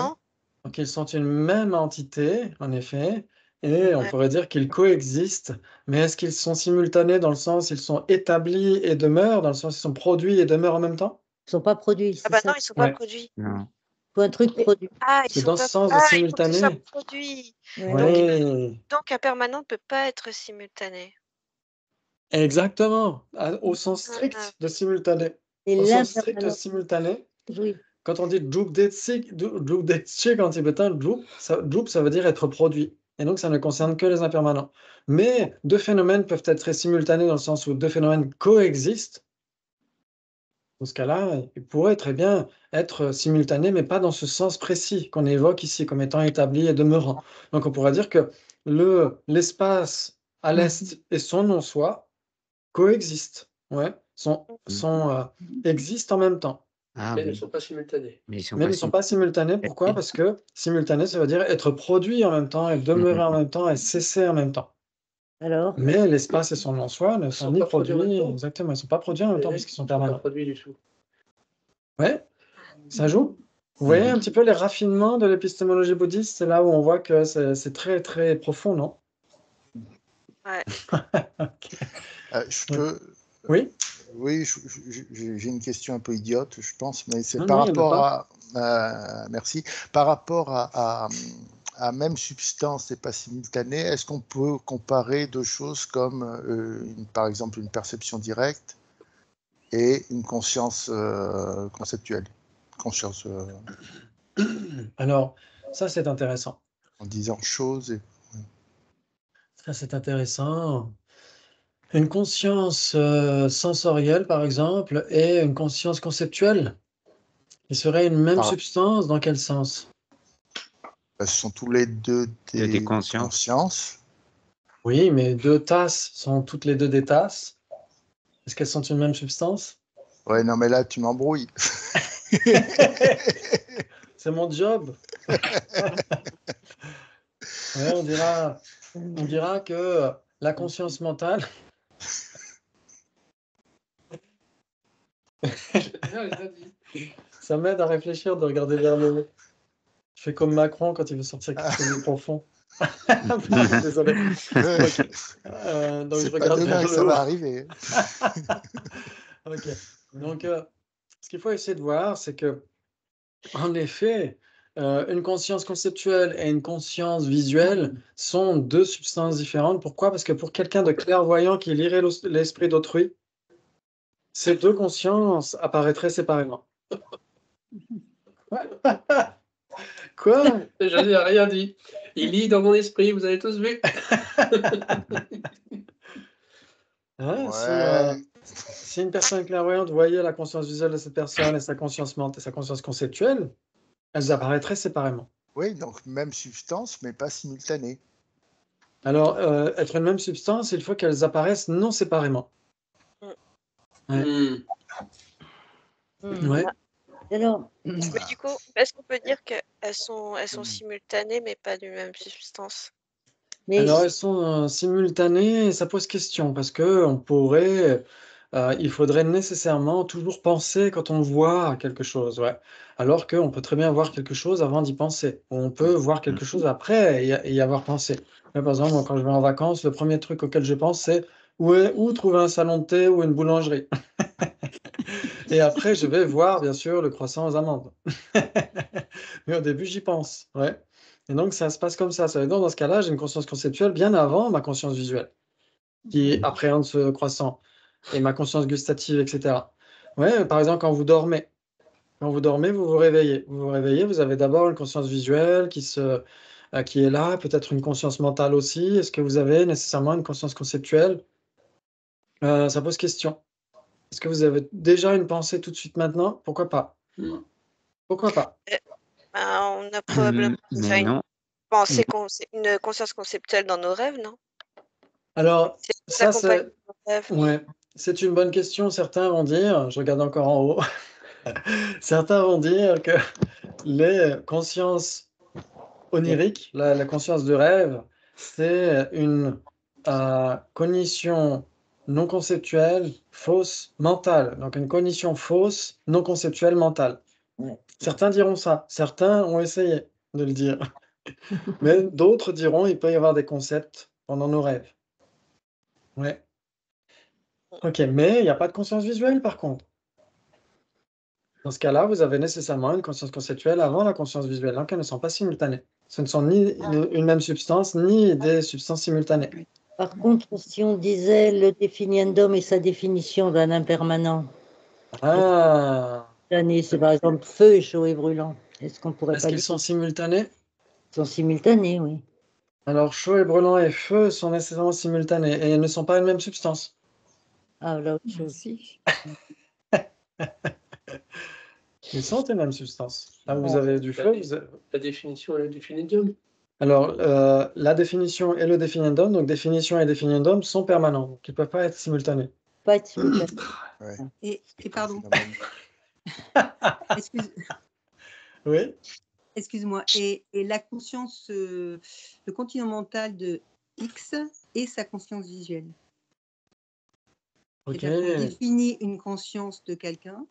Donc ils sont une même entité, en effet, et on pourrait dire qu'ils coexistent, mais est-ce qu'ils sont simultanés dans le sens ils sont établis et demeurent, dans le sens ils sont produits et demeurent en même temps? Ils sont pas produits, Ah c'est bah ça. non, ils ne sont pas Ouais. produits. Non. Faut un truc produit. Ah, ils C'est sont dans pas. ce sens de Ah, il faut que ce soit simultané. produit. Oui, Donc un permanent ne peut pas être simultané. exactement, au sens strict de simultané. Et Au sens strict de l'impermanent. simultané, Oui. quand on dit Joop, ça veut dire être produit. Et donc, ça ne concerne que les impermanents. Mais deux phénomènes peuvent être simultanés dans le sens où deux phénomènes coexistent. Dans ce cas-là, ils pourraient très bien être simultanés, mais pas dans ce sens précis qu'on évoque ici comme étant établi et demeurant. Donc, on pourrait dire que l'espace à l'est et son non-soi coexistent, existent en même temps. Ah, Mais ne oui. sont pas simultanés. Mais ils sont Mais pas ils ne sont pas simultanés. Pourquoi? Parce que simultané, ça veut dire être produit en même temps, et demeurer en même temps, et cesser en même temps. Alors, Mais l'espace et son en-soi ne sont ni pas produits en même produits, temps. exactement, ils ne sont pas produits en même temps Les puisqu'ils sont Ils sont pas permanents. produits du tout. Ouais, ça joue. Vous voyez un petit peu les raffinements de l'épistémologie bouddhiste, c'est là où on voit que c'est très très profond, non? Ouais. Je peux. Oui? Oui, j'ai une question un peu idiote, je pense, mais c'est Non, par non, il y en a rapport à. Merci. Par rapport à même substance et pas simultanée, est-ce qu'on peut comparer deux choses comme, par exemple, une perception directe et une conscience conceptuelle? Conscience Alors, ça c'est intéressant. en disant choses. Ça c'est intéressant. Une conscience sensorielle, par exemple, et une conscience conceptuelle, qui serait une même substance, dans quel sens? Ce sont tous les deux des consciences. Oui, mais deux tasses sont toutes les deux des tasses. Est-ce qu'elles sont une même substance? Ouais, non, mais là, tu m'embrouilles. C'est mon job. Ouais, on dira que la conscience mentale. Ça m'aide à réfléchir de regarder vers le haut. Je fais comme Macron quand il veut sortir quelque chose de profond. Désolé. Okay. Donc je regarde pas demain vers que le ça haut. va arriver. Ok. Donc, ce qu'il faut essayer de voir, c'est que, en effet, une conscience conceptuelle et une conscience visuelle sont deux substances différentes. Pourquoi? Parce que pour quelqu'un de clairvoyant qui lirait l'esprit d'autrui, ces deux consciences apparaîtraient séparément. Quoi? Je n'ai rien dit. Il lit dans mon esprit, vous avez tous vu. Hein, si une personne clairvoyante voyait la conscience visuelle de cette personne et sa conscience mentale et sa conscience conceptuelle, elles apparaîtraient séparément. Oui, donc même substance, mais pas simultanée. Alors, être une même substance, il faut qu'elles apparaissent non séparément. Ouais. Ouais. Alors, Mais du coup, est-ce qu'on peut dire qu'elles sont simultanées mais pas d'une même substance? Alors, elles sont simultanées et ça pose question parce que on pourrait, il faudrait nécessairement toujours penser quand on voit quelque chose, ouais. Alors qu'on peut très bien voir quelque chose avant d'y penser. Ou on peut voir quelque chose après y avoir pensé. Là, par exemple, moi, quand je vais en vacances, le premier truc auquel je pense, c'est où trouver un salon de thé ou une boulangerie. Et après, je vais voir, bien sûr, le croissant aux amandes. Mais au début, j'y pense, ouais. Et donc, ça se passe comme ça. Ça veut dire, dans ce cas-là, j'ai une conscience conceptuelle bien avant ma conscience visuelle, qui appréhende ce croissant, et ma conscience gustative, etc. Ouais, par exemple, quand vous dormez. Quand vous dormez, vous vous réveillez. Vous vous réveillez, vous avez d'abord une conscience visuelle qui est là, peut-être une conscience mentale aussi. Est-ce que vous avez nécessairement une conscience conceptuelle? Ça pose question. Est-ce que vous avez déjà une pensée tout de suite maintenant? Pourquoi pas? Pourquoi pas? On a probablement déjà Mais non. une conscience conceptuelle dans nos rêves, non? Alors, C'est ça, accompagne c'est nos rêves. ouais, c'est une bonne question. Certains vont dire, je regarde encore en haut, certains vont dire que les consciences oniriques, la conscience de rêve, c'est une cognition non conceptuelle fausse mentale. Donc une cognition fausse non conceptuelle mentale. Ouais. Certains diront ça. Certains ont essayé de le dire. Mais d'autres diront il peut y avoir des concepts pendant nos rêves. Ouais. Ok, mais il n'y a pas de conscience visuelle par contre. Dans ce cas-là, vous avez nécessairement une conscience conceptuelle avant la conscience visuelle, donc elles ne sont pas simultanées. Ce ne sont ni une même substance, ni des substances simultanées. Par contre, si on disait le définiendum et sa définition d'un impermanent, Ah, c'est par exemple feu, chaud et brûlant. Est-ce qu'on pourrait est-ce pas qu'ils dire sont simultanés? qu'ils sont simultanés, oui. Alors, chaud et brûlant et feu sont nécessairement simultanés et ils ne sont pas une même substance. Ah, là, autre Ah, chose. si. Ils sont une même substance. Là, vous Ouais. avez du feu. La définition et le définitum. Alors, la définition et le définiendum, donc définition et définiendum sont permanents, donc ils ne peuvent pas être simultanés. Pas être simultanés. Ouais. Et pardon, Oui. excuse-moi. Et la conscience, le continuum mental de X et sa conscience visuelle. Ok. C'est-à-dire qu'on définit une conscience de quelqu'un,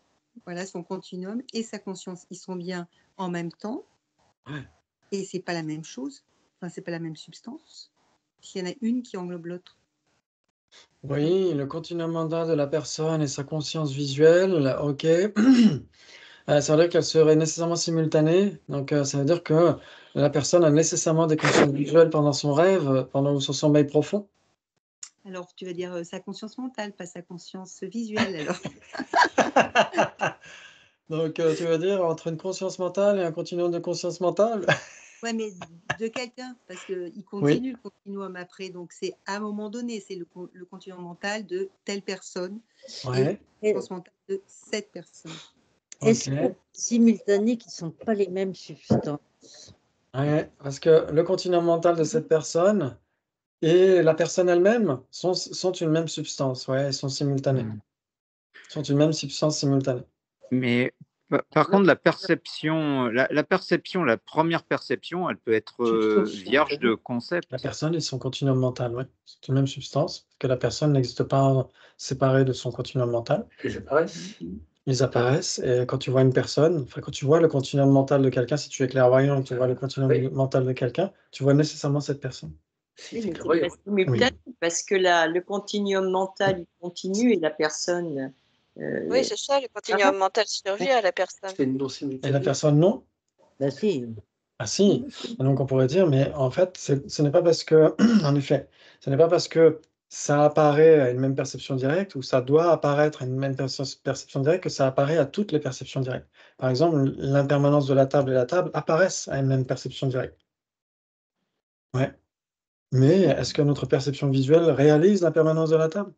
voilà son continuum et sa conscience, ils sont bien en même temps, Ouais. et c'est pas la même chose, enfin c'est pas la même substance. S'il y en a une qui englobe l'autre. Oui, le continuum mental de la personne et sa conscience visuelle, ok. Ça veut dire qu'elles seraient nécessairement simultanées. Donc, ça veut dire que la personne a nécessairement des consciences visuelles pendant son rêve, pendant son sommeil profond. Alors tu vas dire sa conscience mentale, pas sa conscience visuelle alors. Donc, tu veux dire entre une conscience mentale et un continuum de conscience mentale? Ouais, mais de quelqu'un, parce qu'il Oui. continue le continuum après, donc c'est à un moment donné, c'est le continuum mental de telle personne Ouais. et la conscience mentale de cette personne. Est-ce Ok. qu'il y a simultanés qui ne sont pas les mêmes substances? Ouais, parce que le continuum mental de cette personne et la personne elle-même sont une même substance. Ouais, elles sont simultanées. Sont une même substance simultanée. Mais par contre, la perception, la première perception, elle peut être vierge de concept. La personne et son continuum mental, oui. C'est une même substance, que la personne n'existe pas séparée de son continuum mental. Ils apparaissent. Ils apparaissent, et quand tu vois une personne, enfin, quand tu vois le continuum mental de quelqu'un, si tu es clairvoyant et que tu vois le continuum mental de quelqu'un, tu vois nécessairement cette personne. Oui, mais c'est pas simultané, parce que le continuum mental il continue et la personne. Oui, c'est ça, le continuum mental survit à la personne. Et la personne, non? Ben si. Ah si, et donc on pourrait dire, mais en fait, ce n'est pas parce que, en effet, ce n'est pas parce que ça apparaît à une même perception directe ou ça doit apparaître à une même perception directe que ça apparaît à toutes les perceptions directes. Par exemple, l'impermanence de la table et la table apparaissent à une même perception directe. Ouais. Mais est-ce que notre perception visuelle réalise l'impermanence de la table?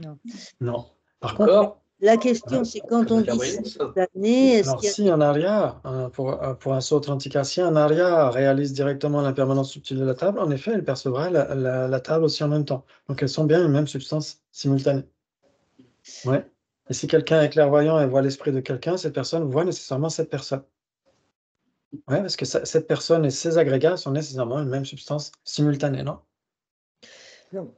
Non. Non. Par contre, la question, c'est quand on dit simultané, est-ce alors qu'il y a si un aria, pour un saut antica, si un aria réalise directement l'impermanence subtile de la table, en effet, elle percevra la table aussi en même temps. Donc elles sont bien une même substance simultanée. Ouais. Et si quelqu'un est clairvoyant et voit l'esprit de quelqu'un, cette personne voit nécessairement cette personne. Ouais, parce que cette personne et ses agrégats sont nécessairement une même substance simultanée, non? Non.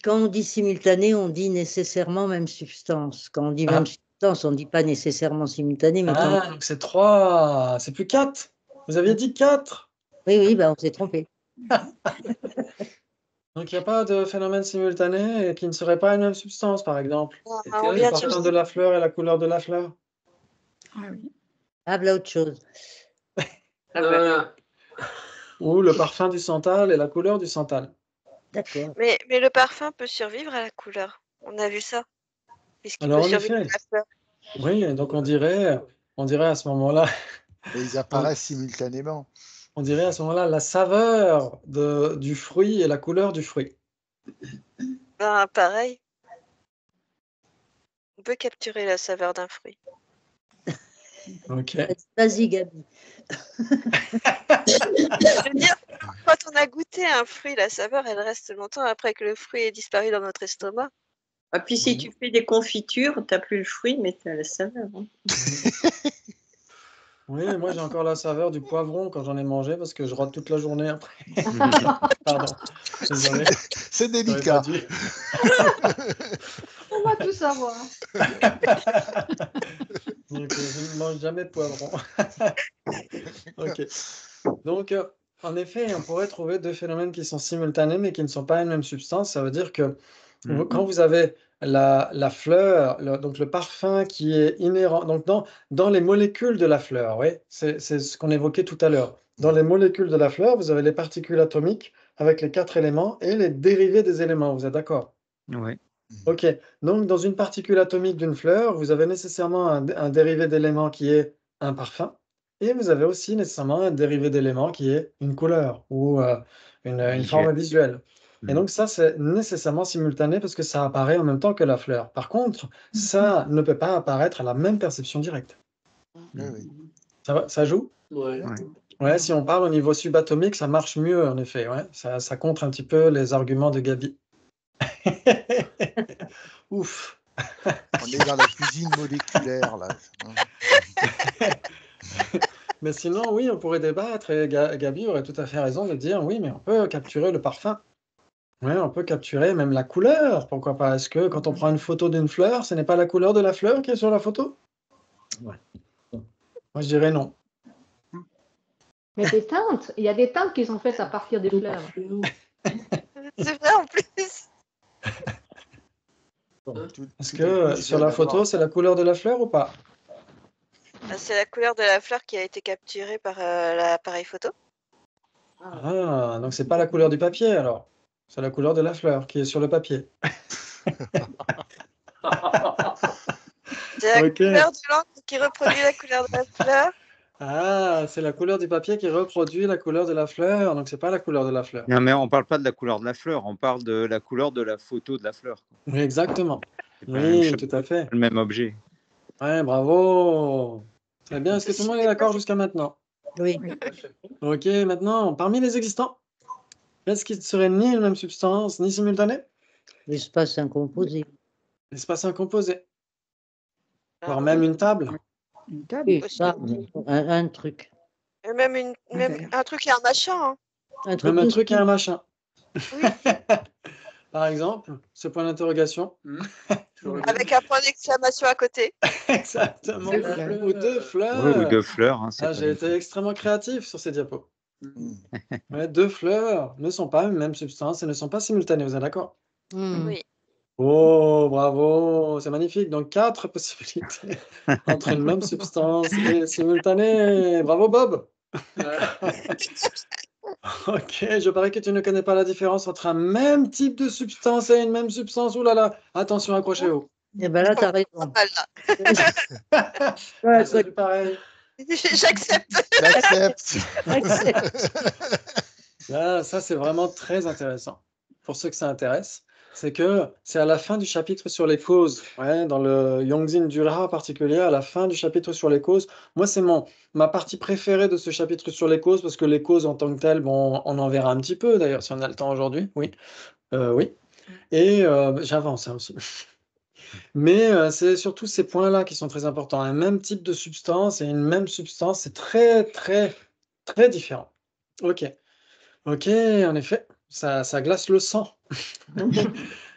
Quand on dit simultané, on dit nécessairement même substance. Quand on dit même substance, on ne dit pas nécessairement simultané. Mais donc c'est 3, c'est plus 4. Vous aviez dit 4. Oui, ben on s'est trompé. Donc il n'y a pas de phénomène simultané qui ne serait pas une même substance, par exemple. Le parfum de la fleur et la couleur de la fleur. Ah oui. Ah, voilà autre chose. Ou le parfum du santal et la couleur du santal. D'accord. Mais le parfum peut survivre à la couleur. On a vu ça. Puisqu'il Alors, peut en survivre effet, à la fleur. oui, donc on dirait à ce moment-là, Et ils apparaissent simultanément. on dirait à ce moment-là la saveur du fruit et la couleur du fruit. Ben, pareil, on peut capturer la saveur d'un fruit. Ok. Vas-y, Gabi. Je veux dire, quand on a goûté un fruit, la saveur, elle reste longtemps après que le fruit ait disparu dans notre estomac. Et puis si tu fais des confitures, tu n'as plus le fruit, mais tu as la saveur. Hein. Oui, moi j'ai encore la saveur du poivron quand j'en ai mangé parce que je rote toute la journée après. Pardon. Désolé. C'est J'aurais délicat. pas dû. On va tout savoir. Donc, je ne mange jamais de poivron. Ok. Donc, en effet, on pourrait trouver deux phénomènes qui sont simultanés mais qui ne sont pas une même substance. Ça veut dire que quand vous avez la fleur, donc le parfum qui est inhérent, donc dans les molécules de la fleur, oui, c'est ce qu'on évoquait tout à l'heure. Dans les molécules de la fleur, vous avez les particules atomiques avec les 4 éléments et les dérivés des éléments. Vous êtes d'accord? Ouais. Ok, donc dans une particule atomique d'une fleur, vous avez nécessairement un dérivé d'élément qui est un parfum, et vous avez aussi nécessairement un dérivé d'élément qui est une couleur ou une forme visuelle. Et donc ça, c'est nécessairement simultané parce que ça apparaît en même temps que la fleur. Par contre, ça ne peut pas apparaître à la même perception directe. Oui. Ça joue? Ouais. Ouais, si on parle au niveau subatomique, ça marche mieux en effet. Ouais. Ça contre un petit peu les arguments de Gabi. Ouf. On est dans la cuisine moléculaire, là. Mais sinon, oui, on pourrait débattre et Gabi aurait tout à fait raison de dire oui, mais on peut capturer le parfum. Oui, on peut capturer même la couleur, pourquoi pas? Est-ce que quand on prend une photo d'une fleur, ce n'est pas la couleur de la fleur qui est sur la photo? Ouais. Moi, je dirais non. Mais des teintes, il y a des teintes qui sont faites à partir des fleurs. C'est vrai en plus. Est-ce que sur la photo, c'est la couleur de la fleur ou pas? C'est la couleur de la fleur qui a été capturée par l'appareil photo. Ah, donc c'est pas la couleur du papier alors. C'est la couleur de la fleur qui est sur le papier. C'est la Ok. couleur de l'encre qui reproduit la couleur de la fleur. Ah, c'est la couleur du papier qui reproduit la couleur de la fleur, donc c'est pas la couleur de la fleur. Non, mais on parle pas de la couleur de la fleur, on parle de la couleur de la photo de la fleur. Oui, exactement. C'est pas la même Oui, chose, tout à fait. le même objet. Ouais, bravo. Très bien. Est-ce que tout le monde est d'accord jusqu'à maintenant? Oui. Ok, maintenant, parmi les existants, est-ce qu'il ne serait ni une même substance, ni simultané? L'espace incomposé. L'espace incomposé. Voire même une table. Oui, ça, un truc. Et même un truc et un machin. Hein. Même un truc et un machin. Oui. Par exemple, ce point d'interrogation. Avec un point d'exclamation à côté. Exactement. Ou deux fleurs. Oui, ou deux fleurs. Hein, J'ai été extrêmement créatif sur ces diapos. Ouais, deux fleurs ne sont pas une même substance et ne sont pas simultanées, vous êtes d'accord? Oui. Oh, bravo, c'est magnifique. Donc, 4 possibilités entre une même substance et simultanée. Bravo, Bob. Ok, je parie que tu ne connais pas la différence entre un même type de substance et une même substance. Ouh là là, attention, accrochez-vous. Eh bien là, tu as raison. Ah, c'est pareil. J'accepte. J'accepte. Là, ça, c'est vraiment très intéressant. Pour ceux que ça intéresse, c'est que c'est à la fin du chapitre sur les causes, ouais, dans le Yongzin Dulha en particulier, à la fin du chapitre sur les causes. Moi, c'est ma partie préférée de ce chapitre sur les causes, parce que les causes en tant que telles, bon, on en verra un petit peu, d'ailleurs, si on a le temps aujourd'hui, oui. Oui. Et j'avance hein, aussi. Mais c'est surtout ces points-là qui sont très importants. Un même type de substance et une même substance, c'est très, très, très différent. Ok. Ok, en effet, ça glace le sang.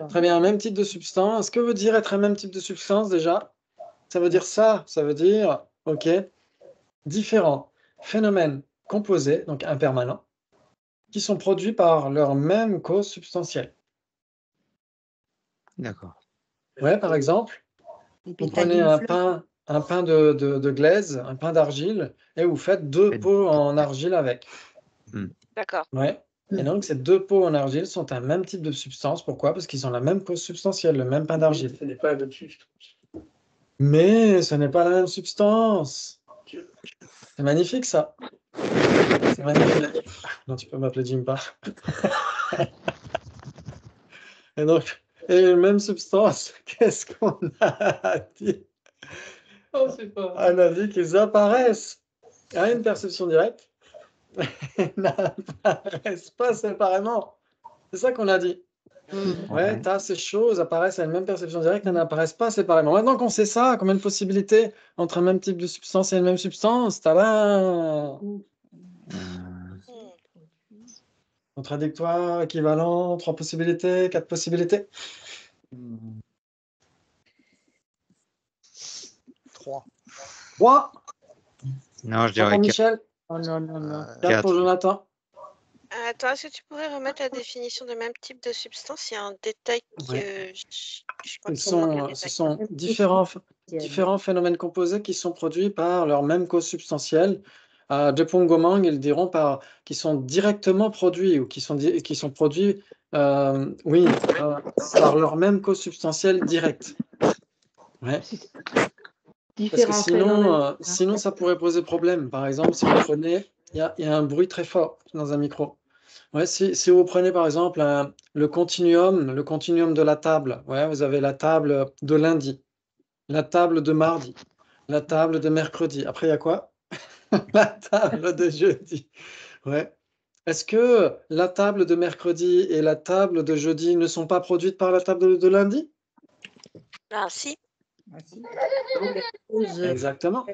Très bien, un même type de substance. Que veut dire être un même type de substance déjà? Ça veut dire ça veut dire, ok, différents phénomènes composés, donc impermanents, qui sont produits par leur même cause substantielle. D'accord. Ouais, par exemple, vous prenez un pain de glaise, un pain d'argile, et vous faites deux pots en argile avec. D'accord. Ouais. Et donc, ces deux pots en argile sont un même type de substance. Pourquoi? Parce qu'ils ont la même cause substantielle, le même pain d'argile. Ce n'est pas la même substance. Mais ce n'est pas la même substance. C'est magnifique, ça. C'est magnifique. Non, tu peux m'appeler Jimpa. Et donc, et même substance, qu'est-ce qu'on a dit? Oh, c'est pas. On a dit qu'ils apparaissent à une perception directe et n'apparaissent pas séparément. C'est ça qu'on a dit. Ouais, ces choses apparaissent à une même perception directe et n'apparaissent pas séparément. Maintenant qu'on sait ça, combien de possibilités entre un même type de substance et une même substance, tadam! Contradictoire, équivalent, 3 possibilités, 4 possibilités. 3. 3 Non, je pour dirais 4. Michel, Oh non, non, non. 4 pour Jonathan. Attends, est-ce que tu pourrais remettre la définition de même type de substance? Il y a un détail que Ouais. je crois Ce qu'il manque un sont détail. différents phénomènes composés qui sont produits par leur même cause substantielle. À Jepongomang, ils diront qui sont directement produits ou qui sont produits par leur même cause substantielle directe. Ouais. Parce que Différents phénomènes. sinon, ça pourrait poser problème. Par exemple, si vous prenez, il y a un bruit très fort dans un micro. Ouais, si vous prenez par exemple le continuum de la table, ouais, vous avez la table de lundi, la table de mardi, la table de mercredi. Après, il y a quoi? La table de jeudi. Ouais. Est-ce que la table de mercredi et la table de jeudi ne sont pas produites par la table de lundi? Ah, si. Exactement.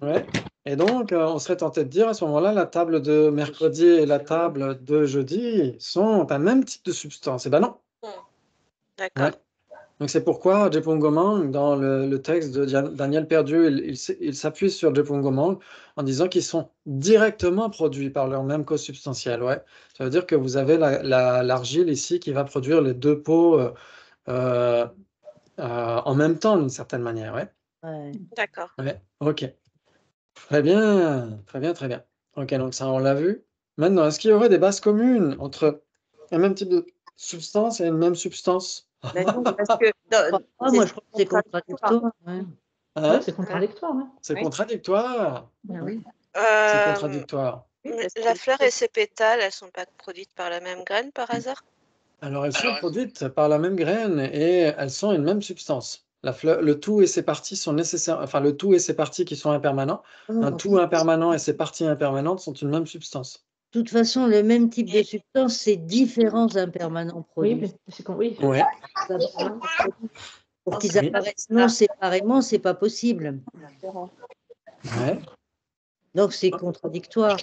Ouais. Et donc, on serait tenté de dire à ce moment-là, la table de mercredi et la table de jeudi sont un même type de substance. Eh ben non. D'accord. Ouais. Donc, c'est pourquoi Jepongomang, dans le texte de Daniel Perdieu, il s'appuie sur Jepongomang en disant qu'ils sont directement produits par leur même cause substantielle. Ouais. Ça veut dire que vous avez l'argile ici qui va produire les deux pots en même temps, d'une certaine manière. Ouais. D'accord. Ouais. OK. Très bien, très bien, très bien. OK, donc ça, on l'a vu. Maintenant, est-ce qu'il y aurait des bases communes entre un même type de substance et une même substance? Ben non, parce que Moi, je crois que c'est contradictoire. Ouais. Hein? Ouais, c'est contradictoire. Ouais. C'est Oui. contradictoire. Ben oui. C'est Euh, contradictoire. la fleur et ses pétales, elles sont pas produites par la même graine par hasard? Alors, elles sont produites par la même graine et elles sont une même substance. La fleur, le tout et ses parties sont nécessaires. Enfin, le tout et ses parties qui sont impermanents. Un tout impermanent et ses parties impermanentes sont une même substance. De toute façon, le même type de substance, c'est différents impermanents produits. Oui, mais c'est oui. Ouais. Pour qu'ils apparaissent non séparément, c'est pas possible. Ouais. Donc c'est contradictoire.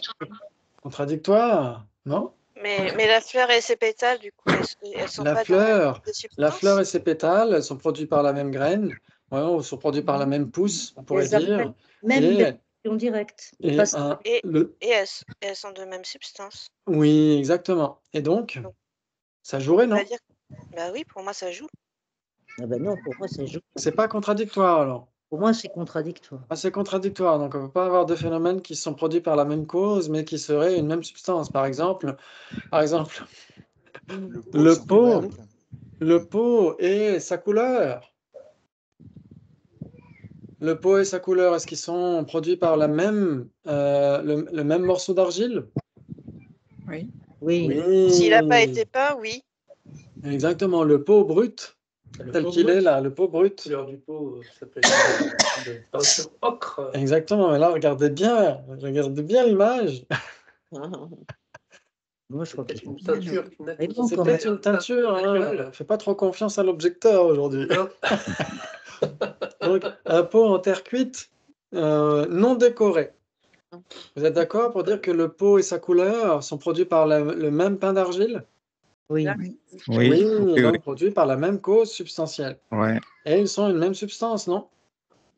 Contradictoire, non? Mais la fleur et ses pétales, du coup, elles sont La pas fleur, de substance? la fleur et ses pétales, elles sont produits par la même graine, ouais, ou sont produits par la même pousse, on pourrait dire. Même perception directe. Et elles sont de même substance. Oui, exactement. Et donc, ça jouerait, non? Bah oui, pour moi, ça joue. Ah ben non, pour moi, ça joue. C'est pas contradictoire, alors? Pour moi, c'est contradictoire. Ah, c'est contradictoire, donc on ne peut pas avoir deux phénomènes qui sont produits par la même cause, mais qui seraient une même substance. Par exemple, le pot et sa couleur. Le pot et sa couleur, est-ce qu'ils sont produits par le même morceau d'argile? Oui. Oui. S'il n'a pas été peint, oui. Exactement, le pot brut, tel qu'il est là, le pot brut. La couleur du pot s'appelle de peinture ocre. Exactement, mais là, regardez bien l'image. Moi, je crois que c'est une teinture. C'est peut-être une teinture. Hein. Fais pas trop confiance à l'objecteur aujourd'hui. Donc, un pot en terre cuite non décoré. Vous êtes d'accord pour dire que le pot et sa couleur sont produits par le même pain d'argile? Oui. Donc produits par la même cause substantielle. Ouais. Et ils sont une même substance, non?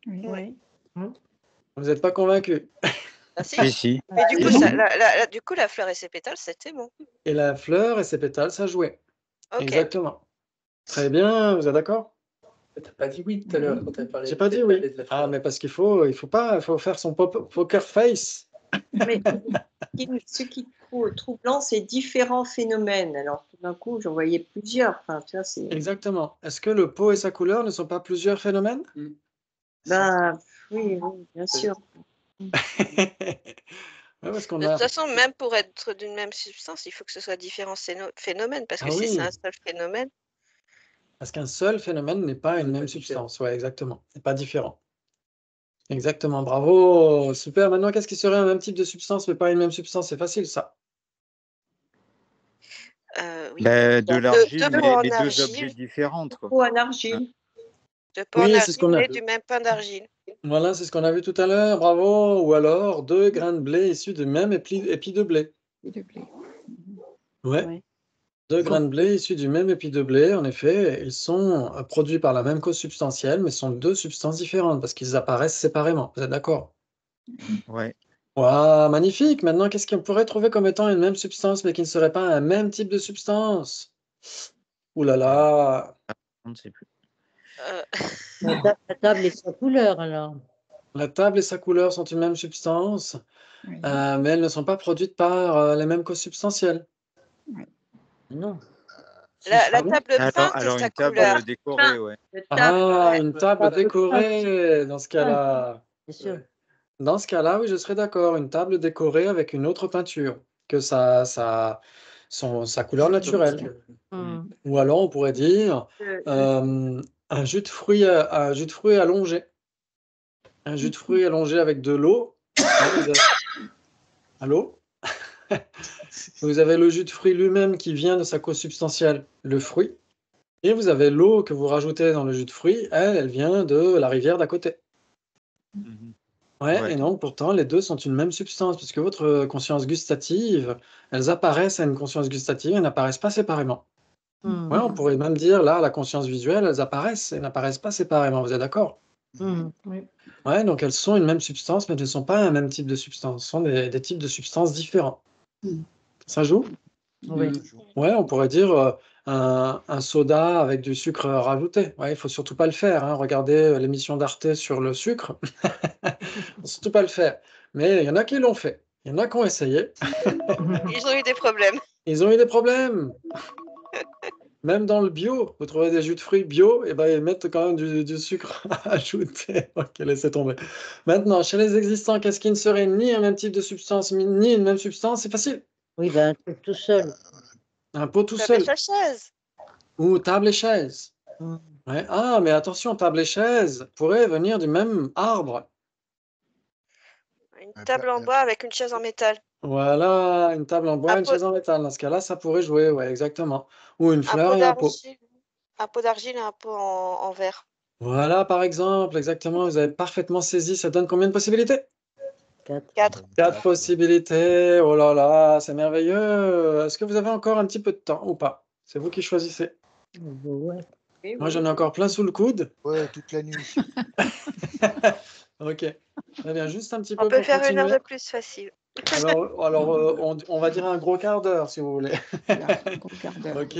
Oui. Vous n'êtes pas convaincu? Ah, si. Si. Mais du coup, la fleur et ses pétales, c'était bon. Et la fleur et ses pétales, ça jouait. Okay. Exactement. Très bien, vous êtes d'accord? T'as pas dit oui tout à l'heure quand tu as parlé. J'ai pas dit oui. Ah, mais parce qu'il faut faire son poker face. Mais ce qui est troublant, c'est différents phénomènes. Alors, tout d'un coup, j'en voyais plusieurs. Enfin, tu vois, Exactement. Est-ce que le pot et sa couleur ne sont pas plusieurs phénomènes? Ben, oui, bien sûr. Ouais, parce qu'on De a... toute façon, même pour être d'une même substance, il faut que ce soit différents phénomènes, parce que Ah si c'est oui, un seul phénomène, parce qu'un seul phénomène n'est pas une même substance. Ouais, exactement. C'est pas différent. Exactement, bravo. Super. Maintenant, qu'est-ce qui serait un même type de substance, mais pas une même substance? C'est facile, ça. oui. Ben, de l'argile, Deux mais pots en les deux objets argile, différents, quoi. Ou en argile. deux pots en Oui, c'est ce qu'on argile, a. mais du même pain d'argile. Voilà, c'est ce qu'on a vu tout à l'heure. Bravo. Ou alors, 2 grains de blé issus du même épi de blé. Ouais. Ouais. 2 grains de blé issus du même épi de blé, en effet, ils sont produits par la même cause substantielle, mais sont 2 substances différentes parce qu'ils apparaissent séparément. Vous êtes d'accord? Ouais. Waouh, magnifique. Maintenant, qu'est-ce qu'on pourrait trouver comme étant une même substance, mais qui ne serait pas un même type de substance? Ouh là là. On ne sait plus. Euh, La table et sa couleur, alors. La table et sa couleur sont une même substance, mais elles ne sont pas produites par les mêmes causes substantielles. Non. la Ah bon? table peinte et Alors sa une table couleur. décorée, ouais. Ah, Ouais. une table Table décorée, dans ce cas-là. Bien sûr. Dans ce cas-là, oui, je serais d'accord. Une table décorée avec une autre peinture que sa couleur naturelle. Hum. Ou alors, on pourrait dire un jus de fruits allongé. Un jus de fruits allongé avec de l'eau. Allô? Vous avez le jus de fruits lui-même qui vient de sa cause substantielle, le fruit. Et vous avez l'eau que vous rajoutez dans le jus de fruits, elle vient de la rivière d'à côté. Mhm. Ouais, Ouais. et donc pourtant, les deux sont une même substance, puisque votre conscience gustative, elles apparaissent à une conscience gustative, elles n'apparaissent pas séparément. Hum. Ouais, on pourrait même dire, là, la conscience visuelle, elles apparaissent et n'apparaissent pas séparément, vous êtes d'accord? Hum. Oui. Ouais, donc elles sont une même substance, mais elles ne sont pas un même type de substance, ce sont des types de substances différents. Ça joue? Oui. Ouais, on pourrait dire un soda avec du sucre rajouté. Ouais, il faut surtout pas le faire, hein. Regardez l'émission d'Arte sur le sucre. Faut surtout pas le faire. Mais il y en a qui l'ont fait. Il y en a qui ont essayé. Ils ont eu des problèmes. Ils ont eu des problèmes. Même dans le bio, vous trouvez des jus de fruits bio, et ben ils mettent quand même du sucre ajouté. Ok, laissez tomber. Maintenant, chez les existants, qu'est-ce qui ne serait ni un même type de substance, ni une même substance? C'est facile. Oui, ben, un truc tout seul. Un pot tout Ça fait seul. sa chaise. Ou table et chaise. Hum. Ouais. Ah, mais attention, table et chaise pourraient venir du même arbre. Une table en bois avec une chaise en métal. Voilà, une table en bois et une chaise en métal. Dans ce cas-là, ça pourrait jouer, ouais, exactement. Ou une fleur et un pot. Un pot d'argile et un pot en verre. Voilà, par exemple, exactement. Vous avez parfaitement saisi. Ça donne combien de possibilités? 4. 4 possibilités. Oh là là, c'est merveilleux. Est-ce que vous avez encore un petit peu de temps ou pas? C'est vous qui choisissez. Ouais. Moi, j'en ai encore plein sous le coude. Ouais, toute la nuit. Ok. Très bien, juste un petit peu On peut pour faire continuer. 1 heure de plus facile. Alors on va dire un gros quart d'heure, si vous voulez. Ok,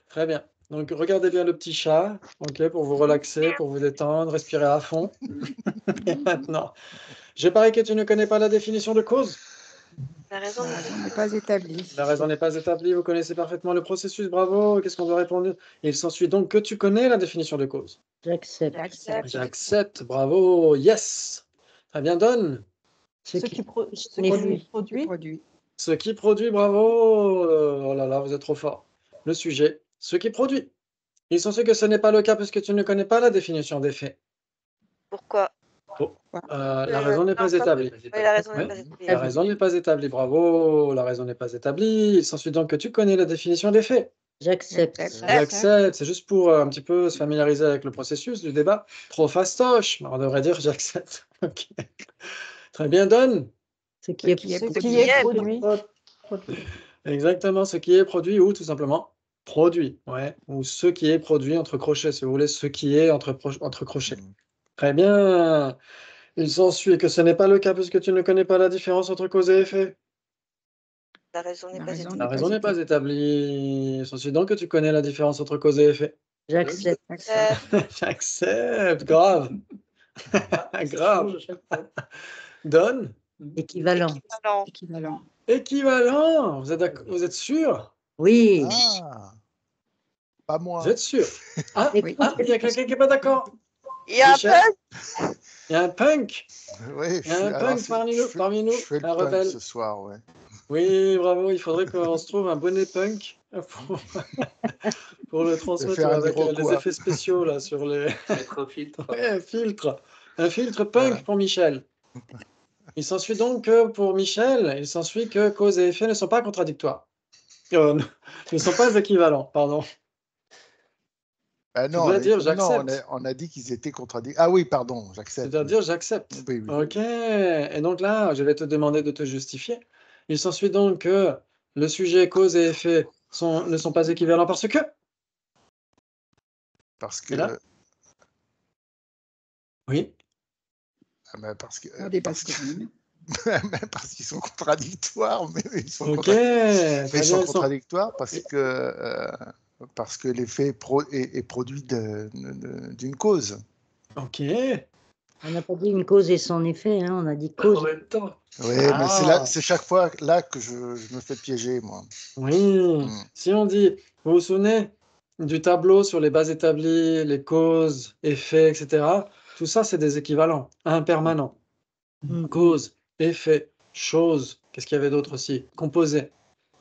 très bien. Donc, regardez bien le petit chat, ok, pour vous relaxer, pour vous détendre, respirer à fond. Et maintenant, je parie que tu ne connais pas la définition de cause. La raison n'est pas établie. La raison n'est pas établie, vous connaissez parfaitement le processus, bravo. Qu'est-ce qu'on doit répondre? Il s'ensuit donc que tu connais la définition de cause. J'accepte. J'accepte, bravo, yes. Très bien, donne. Ce qui produit. Ce qui produit, bravo. Oh là là, vous êtes trop fort. Le sujet, ce qui produit. Il s'ensuit que ce n'est pas le cas puisque tu ne connais pas la définition des faits. Pourquoi? La raison n'est pas établie. Oui, la raison n'est pas établie. La raison n'est pas établie, bravo. La raison n'est pas établie. Il s'ensuit donc que tu connais la définition des faits. J'accepte. J'accepte. C'est juste pour un petit peu se familiariser avec le processus du débat. Trop fastoche. On devrait dire j'accepte. Ok. Très bien, donne. Ce qui est produit. Exactement, ce qui est produit ou tout simplement produit. Ouais. Ou ce qui est produit entre crochets, si vous voulez, ce qui est entre crochets. Très bien. Il s'ensuit que ce n'est pas le cas puisque tu ne connais pas la différence entre cause et effet. La raison n'est pas établie. La raison n'est pas établie. Il s'ensuit donc que tu connais la différence entre cause et effet. J'accepte. J'accepte, grave. Grave. Donne. Équivalent. Équivalent. Vous êtes sûr? Oui. Ah, pas moi. Vous êtes sûr? Ah, Oui. il y a quelqu'un qui n'est pas d'accord. Il y a un Michel? punk. Il y a un punk. Oui, Il y a un punk parmi nous, je fais le un punk rebelle. ce soir, ouais. Oui, bravo. Il faudrait qu'on se trouve un bonnet punk pour le transmettre faire un avec les Iroquois. effets spéciaux là sur les. Mettre au filtre. Ouais, un filtre punk Voilà. pour Michel. Il s'ensuit donc que pour Michel, il s'ensuit que cause et effet ne sont pas contradictoires. Ne sont pas équivalents, pardon. Ah Tu non, dois dire non, j'accepte. on a dit qu'ils étaient contradictoires. Ah oui, pardon, Tu j'accepte. dois dire j'accepte. Oui, oui. Ok. Et donc là, je vais te demander de te justifier. Il s'ensuit donc que le sujet cause et effet ne sont pas équivalents parce que. Parce que. Et là Oui. Ah ben parce que. Parce qu'ils sont contradictoires, mais ils sont Ok. contradictoires. Très Ils sont bien, contradictoires parce que l'effet est produit d'une cause. Ok. On n'a pas dit une cause et son effet, hein, on a dit En cause. même temps. Oui, Ah. mais c'est chaque fois là que je me fais piéger, moi. Oui. Si on dit, vous vous souvenez du tableau sur les bases établies, les causes, effets, etc. Tout ça, c'est des équivalents impermanents. Cause, effet, chose. Qu'est-ce qu'il y avait d'autre aussi? Composé.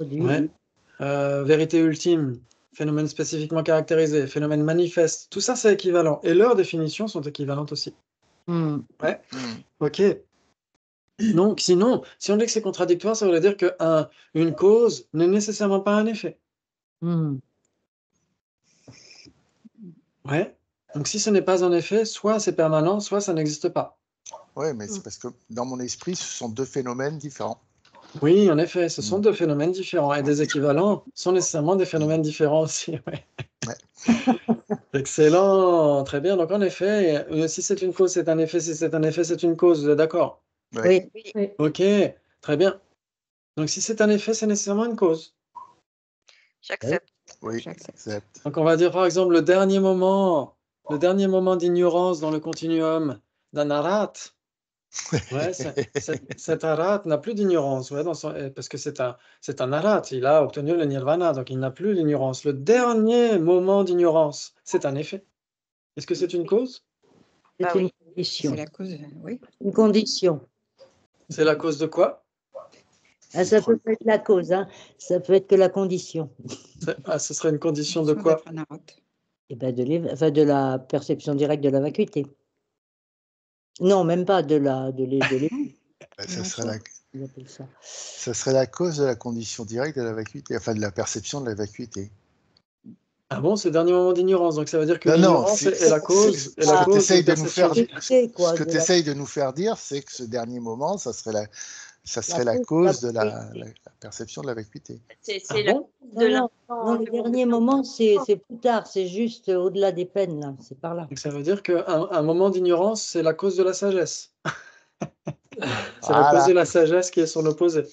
Ouais. Vérité ultime, phénomène spécifiquement caractérisé, phénomène manifeste. Tout ça, c'est équivalent. Et leurs définitions sont équivalentes aussi. Ouais. Ok. Donc, sinon, si on dit que c'est contradictoire, ça voudrait dire qu'une cause n'est nécessairement pas un effet. Ouais. Donc, si ce n'est pas un effet, soit c'est permanent, soit ça n'existe pas. Oui, mais c'est parce que dans mon esprit, ce sont deux phénomènes différents. Oui, en effet, ce sont deux phénomènes différents. Et des équivalents sont nécessairement des phénomènes différents aussi. Ouais. Excellent, très bien. Donc, en effet, si c'est une cause, c'est un effet. Si c'est un effet, c'est une cause. Vous êtes d'accord? Oui. Ok, très bien. Donc, si c'est un effet, c'est nécessairement une cause. J'accepte. Oui, j'accepte. Donc, on va dire, par exemple, le dernier moment d'ignorance dans le continuum d'un arat. Ouais, cet arat n'a plus d'ignorance, ouais, parce que c'est un arat, il a obtenu le nirvana, donc il n'a plus l'ignorance. Le dernier moment d'ignorance, c'est un effet. Est-ce que c'est une cause? C'est une condition. C'est la cause, oui. Une condition. C'est la cause de quoi? Ah, ça peut pas être la cause, hein. Ça peut être que la condition. Ce serait une condition de quoi? Eh ben de la perception directe de la vacuité. Non, même pas de l'élément. Ça serait la cause de la condition directe de la vacuité, enfin de la perception de la vacuité. Ah bon, ce dernier moment d'ignorance, donc ça veut dire que l'ignorance est la cause. Ce que tu essayes de nous faire dire, c'est que ce dernier moment, ça serait la cause de la perception de la vacuité. C'est la cause de l'instant. Non, le dernier moment, c'est plus tard, c'est juste au-delà des peines, là, c'est par là. Donc ça veut dire qu'un moment d'ignorance, c'est la cause de la sagesse. C'est la cause de la sagesse qui est son opposé.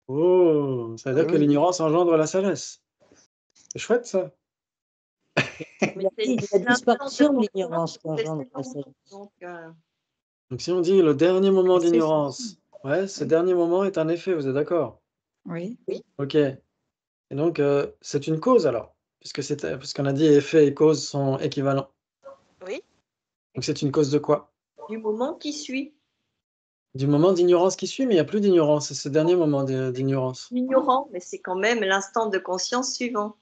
Oh, ça veut dire que l'ignorance engendre la sagesse. C'est chouette, ça. La disparition de l'ignorance qui engendre la sagesse. Donc, si on dit le dernier moment d'ignorance, ouais, ce dernier moment est un effet, vous êtes d'accord? Oui. Ok. Et donc, c'est une cause alors, puisqu'on a dit effet et cause sont équivalents. Oui. Donc, c'est une cause de quoi? Du moment qui suit. Du moment d'ignorance qui suit, mais il n'y a plus d'ignorance, c'est ce dernier moment d'ignorance. Ignorant, mais c'est quand même l'instant de conscience suivant.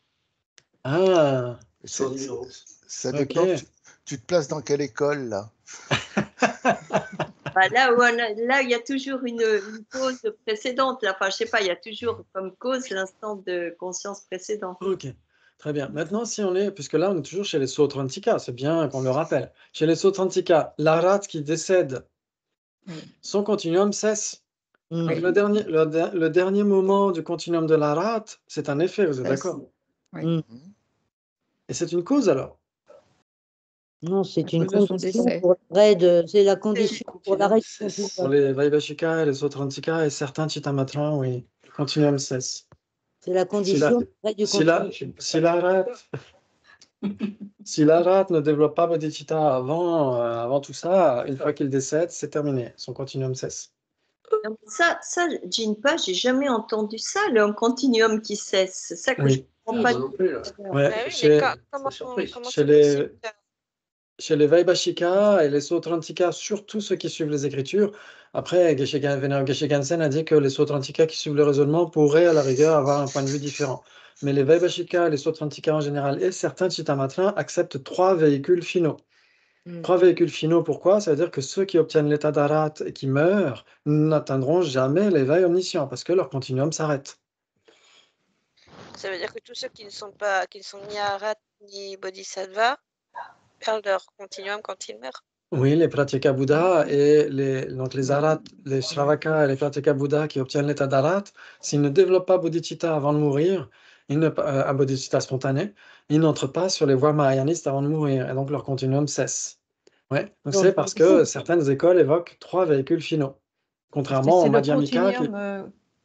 Ah. Ça dépend. Okay. Tu te places dans quelle école, là? Bah, là, il y a toujours une cause précédente. Là. Enfin, je sais pas, il y a toujours comme cause l'instant de conscience précédent. Ok, très bien. Maintenant, puisque là, on est toujours chez les Sautrantika, c'est bien qu'on le rappelle. Chez les Sautrantika, l'arat qui décède, son continuum cesse. Donc, le dernier moment du continuum de l'arat, c'est un effet, vous êtes d'accord? Oui. Et c'est une cause alors? Non, c'est une condition pour l'arrêt c'est la condition pour l'arrêt. Pour les Vaibhashika et les Sautrantika et certains Chittamatras, oui, le continuum cesse. C'est la condition du continuum. Si l'arat Si l'Arat ne développe pas bodhicitta avant tout ça, une fois qu'il décède, c'est terminé. Son continuum cesse. Donc ça, Jinpa, j'ai jamais entendu ça, le continuum qui cesse. C'est ça que je Oui. comprends pas. Ouais, Bah oui, chez, mais comment chez c'est possible les, chez les Vaibhashika et les Sautrantika, surtout ceux qui suivent les Écritures, après, Vénérable Geshe Gansen a dit que les Sautrantika qui suivent le raisonnement pourraient, à la rigueur, avoir un point de vue différent. Mais les Vaibhashika, les Sautrantika en général et certains Chittamatrins acceptent 3 véhicules finaux. 3 véhicules finaux, pourquoi? Ça veut dire que ceux qui obtiennent l'état d'Arat et qui meurent n'atteindront jamais l'éveil omniscient, parce que leur continuum s'arrête. Ça veut dire que tous ceux qui ne sont ni Arat ni Bodhisattva perdent leur continuum quand ils meurent. Oui, les Pratyeka Bouddha et donc les Arat, les Shravaka et les Pratyeka Bouddha qui obtiennent l'état d'Arat, s'ils ne développent pas bodhicitta avant de mourir, un bodhicitta spontané, ils n'entrent pas sur les voies mahayanistes avant de mourir, et donc leur continuum cesse. Ouais. Donc c'est parce que certaines écoles évoquent 3 véhicules finaux, contrairement au Madhyamika qui...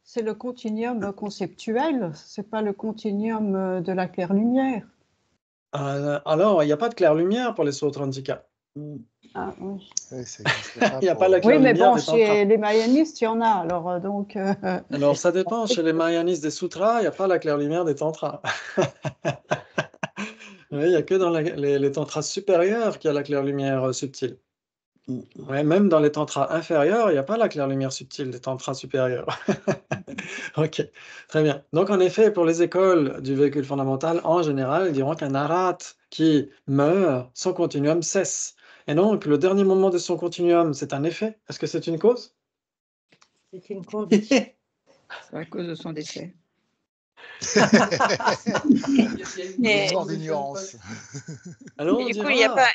C'est le continuum conceptuel, c'est pas le continuum de la claire-lumière. Alors, il n'y a pas de claire-lumière pour les Sautrantika. Ah, oui. Il n'y a pas la Oui, claire-lumière mais bon, des chez tantras. les mayanistes, il y en a, alors donc... Alors, ça dépend. Chez les mahayanistes des sutras, il n'y a pas la claire-lumière des tantras. Oui, il n'y a que dans les tantras supérieurs qu'il y a la claire-lumière subtile. Ouais, même dans les tantras inférieurs, il n'y a pas la claire-lumière subtile des tantras supérieurs. Ok, très bien. Donc, en effet, pour les écoles du véhicule fondamental, en général, ils diront qu'un arat qui meurt, son continuum cesse. Et donc, le dernier moment de son continuum, c'est un effet. Est-ce que c'est une cause? C'est une condition. C'est à cause de son décès. Mais- Mort d'ignorance. Alors, on Et du coup, dira...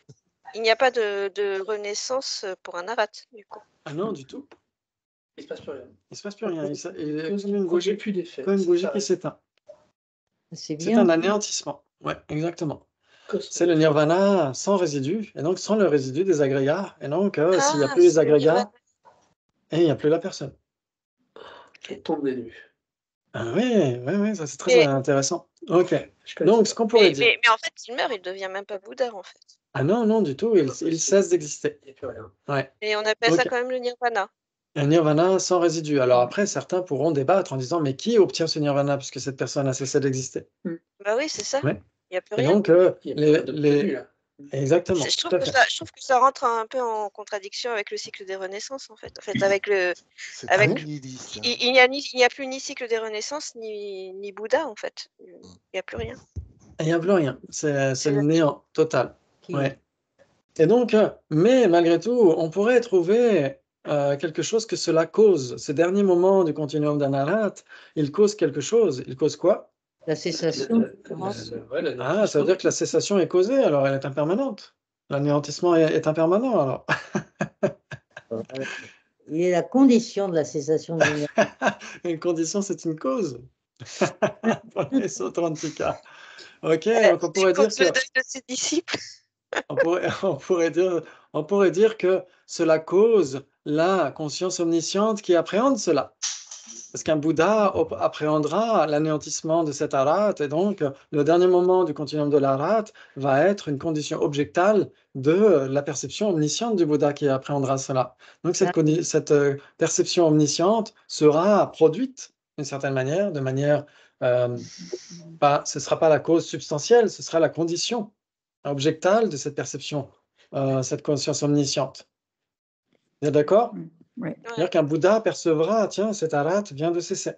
il n'y a pas de renaissance pour un Arat, du coup. Ah non, du tout. Il ne se passe plus rien. Il ne se passe plus rien. Il y a Quand comme une quand j'ai bougie, plus d'effet. comme une bougie qui s'éteint. C'est C'est bien. un anéantissement. Ouais, exactement. C'est le nirvana sans résidu, et donc sans le résidu des agrégats. Et donc, s'il n'y a plus les c'est le nirvana. agrégats, et il n'y a plus la personne. Quel tombe des nues. Ah oui, ça c'est très Mais- intéressant. Ok. Je connais Donc, ça. ce qu'on pourrait dire. Mais en fait, il meurt, il ne devient même pas Bouddha, en fait. Ah non, non, du tout, il cesse d'exister. Il n'y a plus rien. Ouais. Et on appelle ça Ok. quand même le nirvana. Un nirvana sans résidu. Alors après, certains pourront débattre en disant, mais qui obtient ce nirvana puisque cette personne a cessé d'exister? Bah oui, c'est ça. Ouais. Il n'y a plus Et rien. donc, Il n'y a pas d'obtenu, là. Exactement, Je tout trouve à que fait. je trouve que ça rentre un peu en contradiction avec le cycle des renaissances, en fait. En fait, avec le, C'est avec- très nihiliste. il n'y a plus ni cycle des renaissances ni Bouddha, en fait. Il n'y a plus rien. Il n'y a plus rien. C'est le néant total. Qui- Ouais. Et donc, mais malgré tout, on pourrait trouver quelque chose que cela cause. Ces derniers moments du continuum d'Anarat, il cause quelque chose. Il cause quoi? La cessation. Ah, ça veut dire que la cessation est causée, alors elle est impermanente. L'anéantissement est impermanent, alors. Il est la condition de la cessation de l'énergie. Une condition, c'est une cause. Pour les Sautrantika. Ok, donc on pourrait dire Cause le que... deuil de ses disciples. On pourrait dire que cela cause la conscience omnisciente qui appréhende cela. Parce qu'un Bouddha appréhendera l'anéantissement de cet arat, et donc le dernier moment du continuum de l'arat va être une condition objectale de la perception omnisciente du Bouddha qui appréhendra cela. Donc cette perception omnisciente sera produite d'une certaine manière, ce ne sera pas la cause substantielle, ce sera la condition objectale de cette perception, cette conscience omnisciente. Vous êtes d'accord? Oui. C'est-à-dire qu'un Bouddha percevra, tiens, cet arat vient de cesser.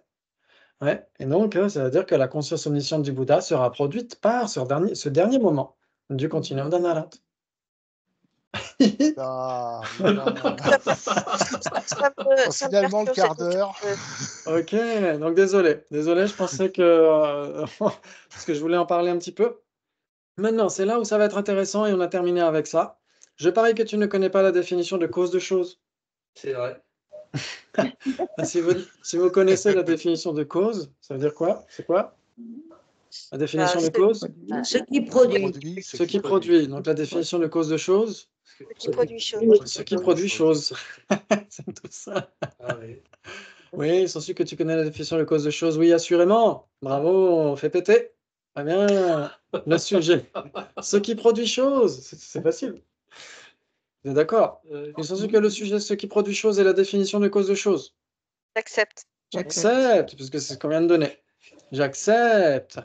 Ouais. Et donc, ça veut dire que la conscience omnisciente du Bouddha sera produite par ce dernier moment du continuum d'un arat. Ah, Ça me finalement, le perturbe, quart cette d'heure. notion de- Ok, donc désolé, je pensais que... parce que je voulais en parler un petit peu. Maintenant, c'est là où ça va être intéressant et on a terminé avec ça. Je parie que tu ne connais pas la définition de cause de chose. C'est vrai. Si vous connaissez la définition de cause, ça veut dire quoi? C'est quoi? La définition de cause? Ce qui produit. Ce qui produit. Donc la définition de cause de chose? Ce qui produit chose. Ce qui produit chose. C'est tout ça. Ah oui. Oui, sans sûr que tu connais la définition de cause de chose. Oui, assurément. Bravo, fais péter. Eh bien, le sujet, ce qui produit chose, c'est facile. Vous êtes d'accord? Il s'agit que le sujet, ce qui produit chose, est la définition de cause de chose. J'accepte. J'accepte, puisque c'est ce qu'on vient de donner. J'accepte.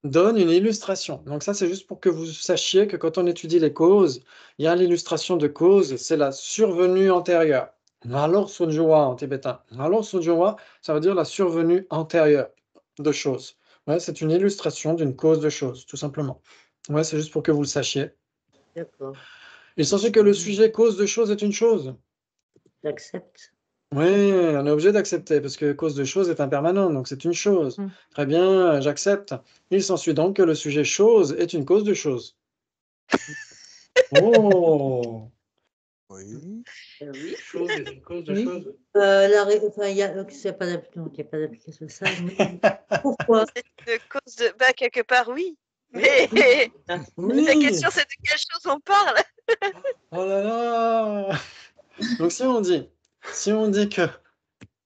Donne une illustration. Donc ça, c'est juste pour que vous sachiez que quand on étudie les causes, il y a l'illustration de cause, c'est la survenue antérieure. Ngalor sujua en tibétain. Ngalor sujua, ça veut dire la survenue antérieure de choses. Ouais, c'est une illustration d'une cause de choses, tout simplement. Ouais, c'est juste pour que vous le sachiez. D'accord. Il s'agit que le sujet cause de chose est une chose. J'accepte. Oui, on est obligé d'accepter parce que cause de chose est impermanent, donc c'est une chose. Très bien, j'accepte. Il s'ensuit donc que le sujet chose est une cause de chose. Oh, Oui. Oui. Chose est une cause de Oui. chose. Enfin, il n'y a pas d'application de ça. Mais pourquoi? C'est une cause de. Bah, quelque part, oui. Oui. Mais oui. la question, c'est de quelle chose on parle. Oh là là. Donc si on dit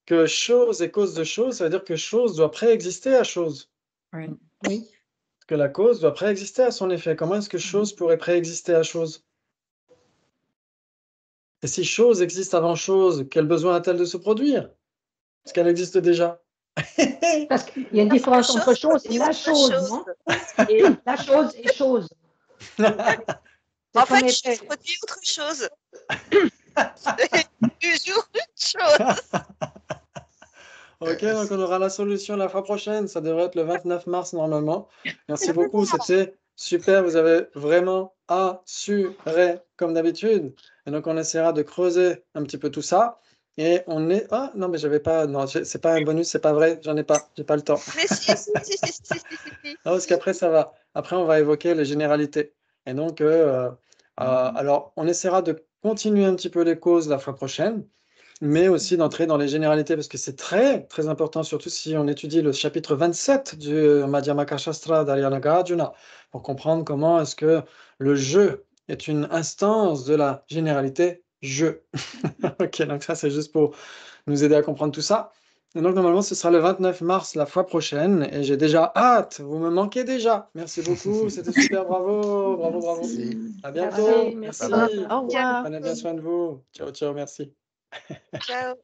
que chose est cause de chose, ça veut dire que chose doit préexister à chose. Oui. Oui. Que la cause doit préexister à son effet. Comment est-ce que chose pourrait préexister à chose? Et si chose existe avant chose, quel besoin a-t-elle de se produire? Parce qu'elle existe déjà. Parce qu'il y a une différence entre chose et la chose, non? Et la chose et chose. En fait, je produis autre chose. Toujours une chose. Ok, donc on aura la solution la fois prochaine. Ça devrait être le 29 mars normalement. Merci beaucoup, c'était super. Vous avez vraiment assuré comme d'habitude. Et donc on essaiera de creuser un petit peu tout ça. Et on est. Ah non, mais j'avais pas. Non, c'est pas un bonus, c'est pas vrai. J'en ai pas. J'ai pas le temps. Mais si. Non, parce qu'après, ça va. Après, on va évoquer les généralités. Et donc, alors, on essaiera de continuer un petit peu les causes la fois prochaine, mais aussi d'entrer dans les généralités, parce que c'est très, très important, surtout si on étudie le chapitre 27 du Madhyamaka Shastra d'Arya Nagarjuna, pour comprendre comment est-ce que le je est une instance de la généralité je. Ok, donc ça, c'est juste pour nous aider à comprendre tout ça. Et donc, normalement, ce sera le 29 mars la fois prochaine. Et j'ai déjà hâte. Vous me manquez déjà. Merci beaucoup. C'était super. Bravo. Bravo, bravo. À bientôt. Merci. Merci. Au revoir. Prenez bien soin de vous. Ciao, ciao. Merci. Ciao.